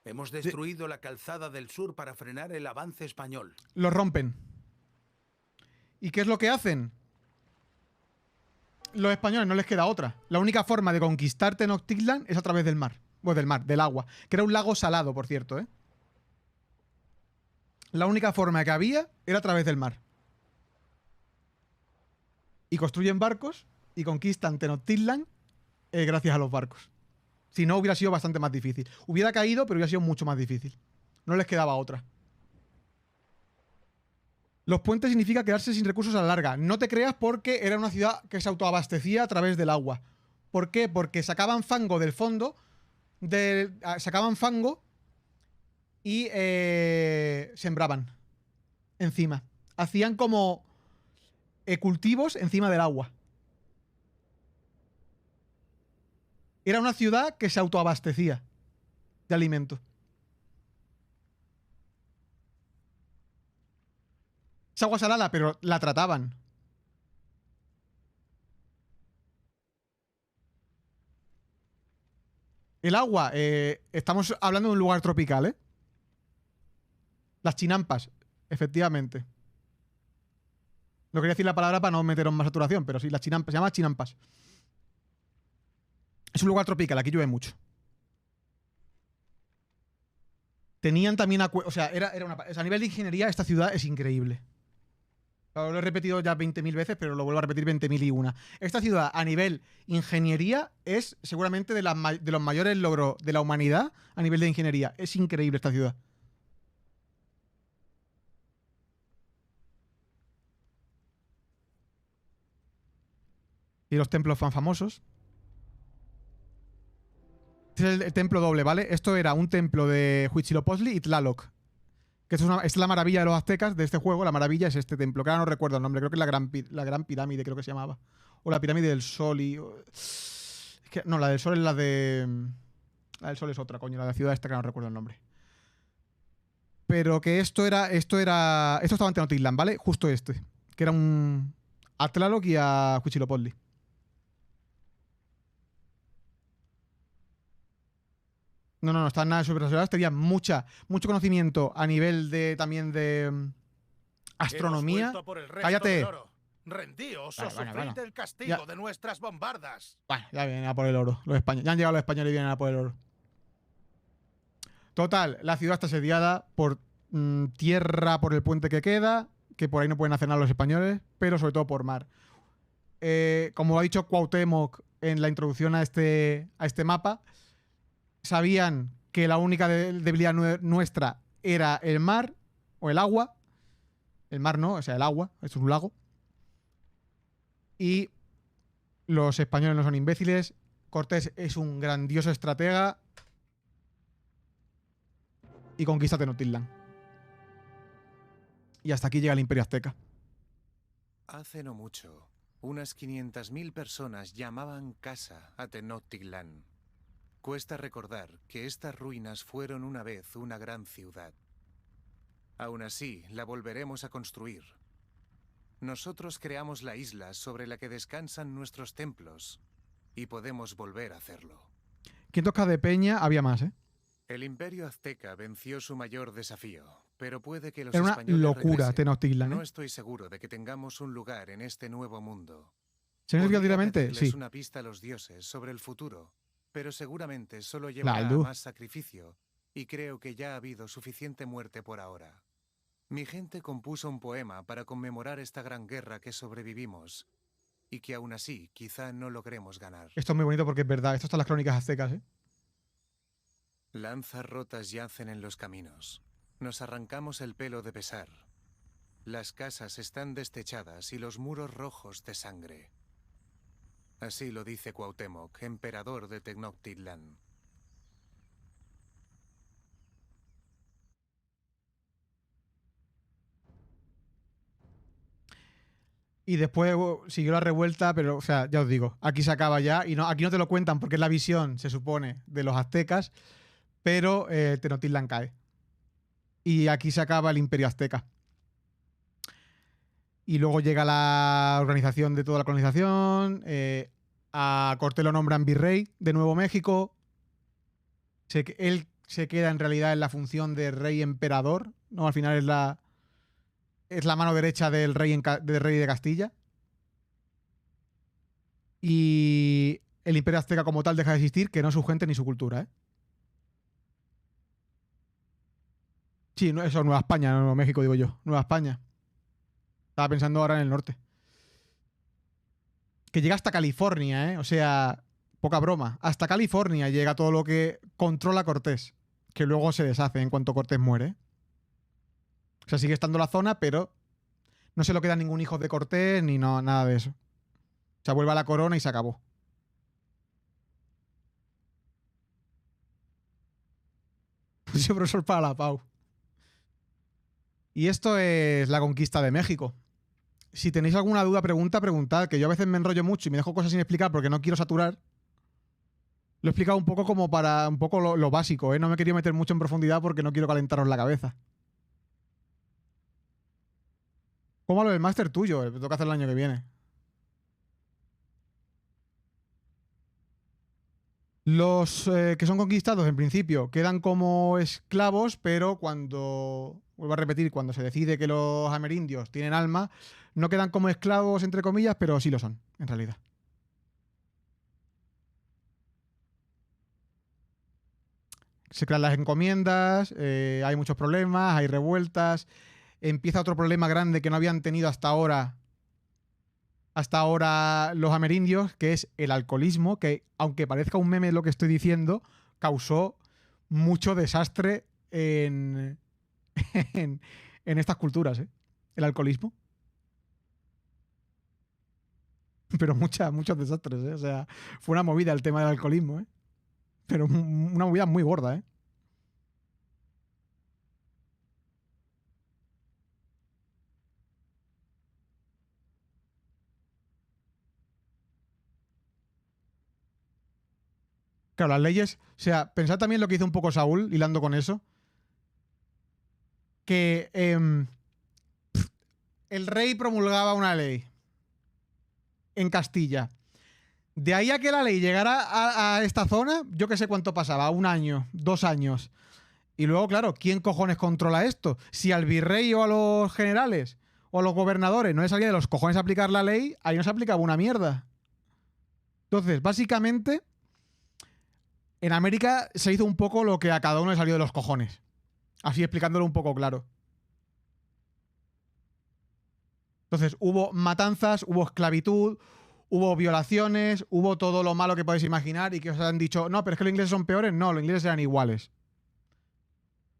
Hemos destruido la calzada del sur para frenar el avance español. Los rompen. ¿Y qué es lo que hacen? Los españoles no les queda otra. La única forma de conquistar Tenochtitlan es a través del mar. Pues del agua. Que era un lago salado, por cierto, La única forma que había era a través del mar. Y construyen barcos y conquistan Tenochtitlan gracias a los barcos. Si no, hubiera sido bastante más difícil. Hubiera caído, pero hubiera sido mucho más difícil. No les quedaba otra. Los puentes significa quedarse sin recursos a la larga. No te creas, porque era una ciudad que se autoabastecía a través del agua. ¿Por qué? Porque sacaban fango del fondo, sacaban fango y sembraban encima. Hacían como cultivos encima del agua. Era una ciudad que se autoabastecía de alimento. Es agua salada, pero la trataban. El agua, estamos hablando de un lugar tropical, Las chinampas, efectivamente. No quería decir la palabra para no meteros más saturación, pero sí, las chinampas, se llama chinampas. Es un lugar tropical, aquí llueve mucho. Tenían también... O sea, a nivel de ingeniería, esta ciudad es increíble. Lo he repetido ya 20.000 veces, pero lo vuelvo a repetir 20.001. Esta ciudad, a nivel ingeniería, es seguramente de los mayores logros de la humanidad a nivel de ingeniería. Es increíble esta ciudad. Y los templos fan famosos. Este es el templo doble, ¿vale? Esto era un templo de Huitzilopochtli y Tlaloc. Que esta es la maravilla de los aztecas de este juego. La maravilla es este templo, que ahora no recuerdo el nombre. Creo que es la gran pirámide, creo que se llamaba. O la pirámide del sol y... Es que, no, la del sol es la de... La del sol es otra, coño. La de la ciudad esta, que no recuerdo el nombre. Pero que esto estaba en Tenochtitlan, ¿vale? Justo este. Que era a Tlaloc y a Huitzilopochtli. No, están nada superacionadas. Tenían mucho conocimiento a nivel también de astronomía. ¡Cállate! Rendíos o Bueno. sufrid el castigo de nuestras bombardas. Bueno, ya vienen a por el oro. Los españoles. Ya han llegado los españoles y vienen a por el oro. Total, la ciudad está asediada por tierra, por el puente que queda, que por ahí no pueden hacer nada los españoles, pero sobre todo por mar. Como ha dicho Cuauhtémoc en la introducción a este mapa, sabían que la única debilidad nuestra era el mar o el agua. El mar no, o sea, el agua, esto es un lago. Y los españoles no son imbéciles. Cortés es un grandioso estratega y conquista Tenochtitlan. Y hasta aquí llega el Imperio Azteca. Hace no mucho, unas 500.000 personas llamaban casa a Tenochtitlan. Cuesta recordar que estas ruinas fueron una vez una gran ciudad. Aún así, la volveremos a construir. Nosotros creamos la isla sobre la que descansan nuestros templos y podemos volver a hacerlo. 500k de peña, había más, ¿eh? El Imperio Azteca venció su mayor desafío, pero puede que los Era una españoles locura regresen. Tenochtitlan, ¿eh? No estoy seguro de que tengamos un lugar en este nuevo mundo. ¿Se me Podría directamente? pedirles Sí. una pista a los dioses sobre el futuro, pero seguramente solo La llevará a luz. más sacrificio, y creo que ya ha habido suficiente muerte por ahora. Mi gente compuso un poema para conmemorar esta gran guerra que sobrevivimos, y que aún así quizá no logremos ganar. Esto es muy bonito porque es verdad. Esto está en las crónicas aztecas, ¿eh? Lanzas rotas yacen en los caminos. Nos arrancamos el pelo de pesar. Las casas están destechadas y los muros rojos de sangre. Así lo dice Cuauhtémoc, emperador de Tenochtitlan. Y después siguió la revuelta, pero, o sea, ya os digo, aquí se acaba ya. Y no, aquí no te lo cuentan porque es la visión, se supone, de los aztecas, pero Tenochtitlan cae. Y aquí se acaba el Imperio Azteca. Y luego llega la organización de toda la colonización. A Cortés lo nombran virrey de Nuevo México. Él se queda en realidad en la función de rey emperador, ¿no? Al final es la mano derecha del rey, del rey de Castilla. Y el Imperio Azteca como tal deja de existir, que no es su gente ni su cultura, ¿eh? Sí, no, eso, Nueva España, no Nuevo México, digo yo. Nueva España. Estaba pensando ahora en el norte. Que llega hasta California, ¿eh? O sea, poca broma. Hasta California llega todo lo que controla Cortés, que luego se deshace en cuanto Cortés muere. O sea, sigue estando la zona, pero no se lo queda ningún hijo de Cortés ni no, nada de eso. O sea, vuelve a la corona y se acabó. Puse profesor para la Pau. Y esto es la conquista de México. Si tenéis alguna duda, preguntad, que yo a veces me enrollo mucho y me dejo cosas sin explicar porque no quiero saturar. Lo he explicado un poco como para un poco lo básico, ¿eh? No me he querido meter mucho en profundidad porque no quiero calentaros la cabeza. ¿Cómo lo del máster tuyo? Me toca hacer el año que viene. Los que son conquistados, en principio, quedan como esclavos, pero cuando, vuelvo a repetir, cuando se decide que los amerindios tienen alma, no quedan como esclavos, entre comillas, pero sí lo son, en realidad. Se crean las encomiendas, hay muchos problemas, hay revueltas, empieza otro problema grande que no habían tenido hasta ahora los amerindios, que es el alcoholismo, que aunque parezca un meme lo que estoy diciendo, causó mucho desastre en estas culturas, ¿eh? El alcoholismo. Pero muchos desastres, ¿eh? O sea, fue una movida el tema del alcoholismo, ¿eh? Pero una movida muy gorda, ¿eh? Claro, las leyes, o sea, pensad también lo que hizo un poco Saúl, hilando con eso, que el rey promulgaba una ley en Castilla. De ahí a que la ley llegara a esta zona, yo que sé cuánto pasaba, 1 año, 2 años. Y luego, claro, ¿quién cojones controla esto? Si al virrey o a los generales o a los gobernadores no les salía de los cojones aplicar la ley, ahí no se aplicaba una mierda. Entonces, básicamente, en América se hizo un poco lo que a cada uno le salió de los cojones. Así explicándolo un poco claro. Entonces, hubo matanzas, hubo esclavitud, hubo violaciones, hubo todo lo malo que podéis imaginar y que os han dicho, no, pero es que los ingleses son peores. No, los ingleses eran iguales.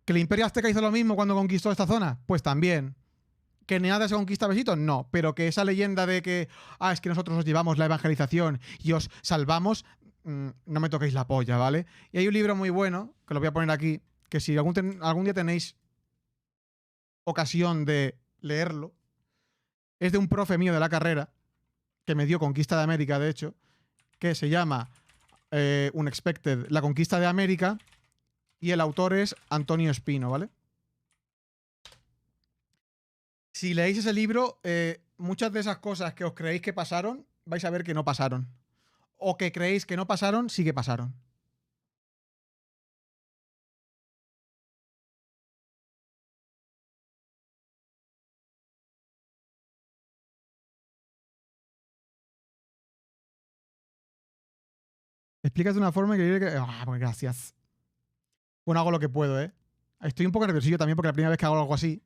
¿Que el Imperio Azteca hizo lo mismo cuando conquistó esta zona? Pues también. ¿Que nada se conquista a besitos? No. Pero que esa leyenda de que, es que nosotros os llevamos la evangelización y os salvamos, no me toquéis la polla, ¿vale? Y hay un libro muy bueno, que lo voy a poner aquí, que si algún día tenéis ocasión de leerlo, es de un profe mío de la carrera, que me dio Conquista de América, de hecho, que se llama Unexpected, La conquista de América, y el autor es Antonio Espino, ¿vale? Si leéis ese libro, muchas de esas cosas que os creéis que pasaron, vais a ver que no pasaron. O que creéis que no pasaron, sí que pasaron. Explícate de una forma increíble que... Ah, pues gracias. Bueno, hago lo que puedo, ¿eh? Estoy un poco nerviosillo también porque la primera vez que hago algo así,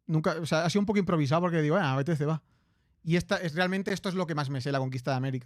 nunca, o sea, ha sido un poco improvisado porque digo, a veces se va. Y realmente esto es lo que más me sé, la conquista de América.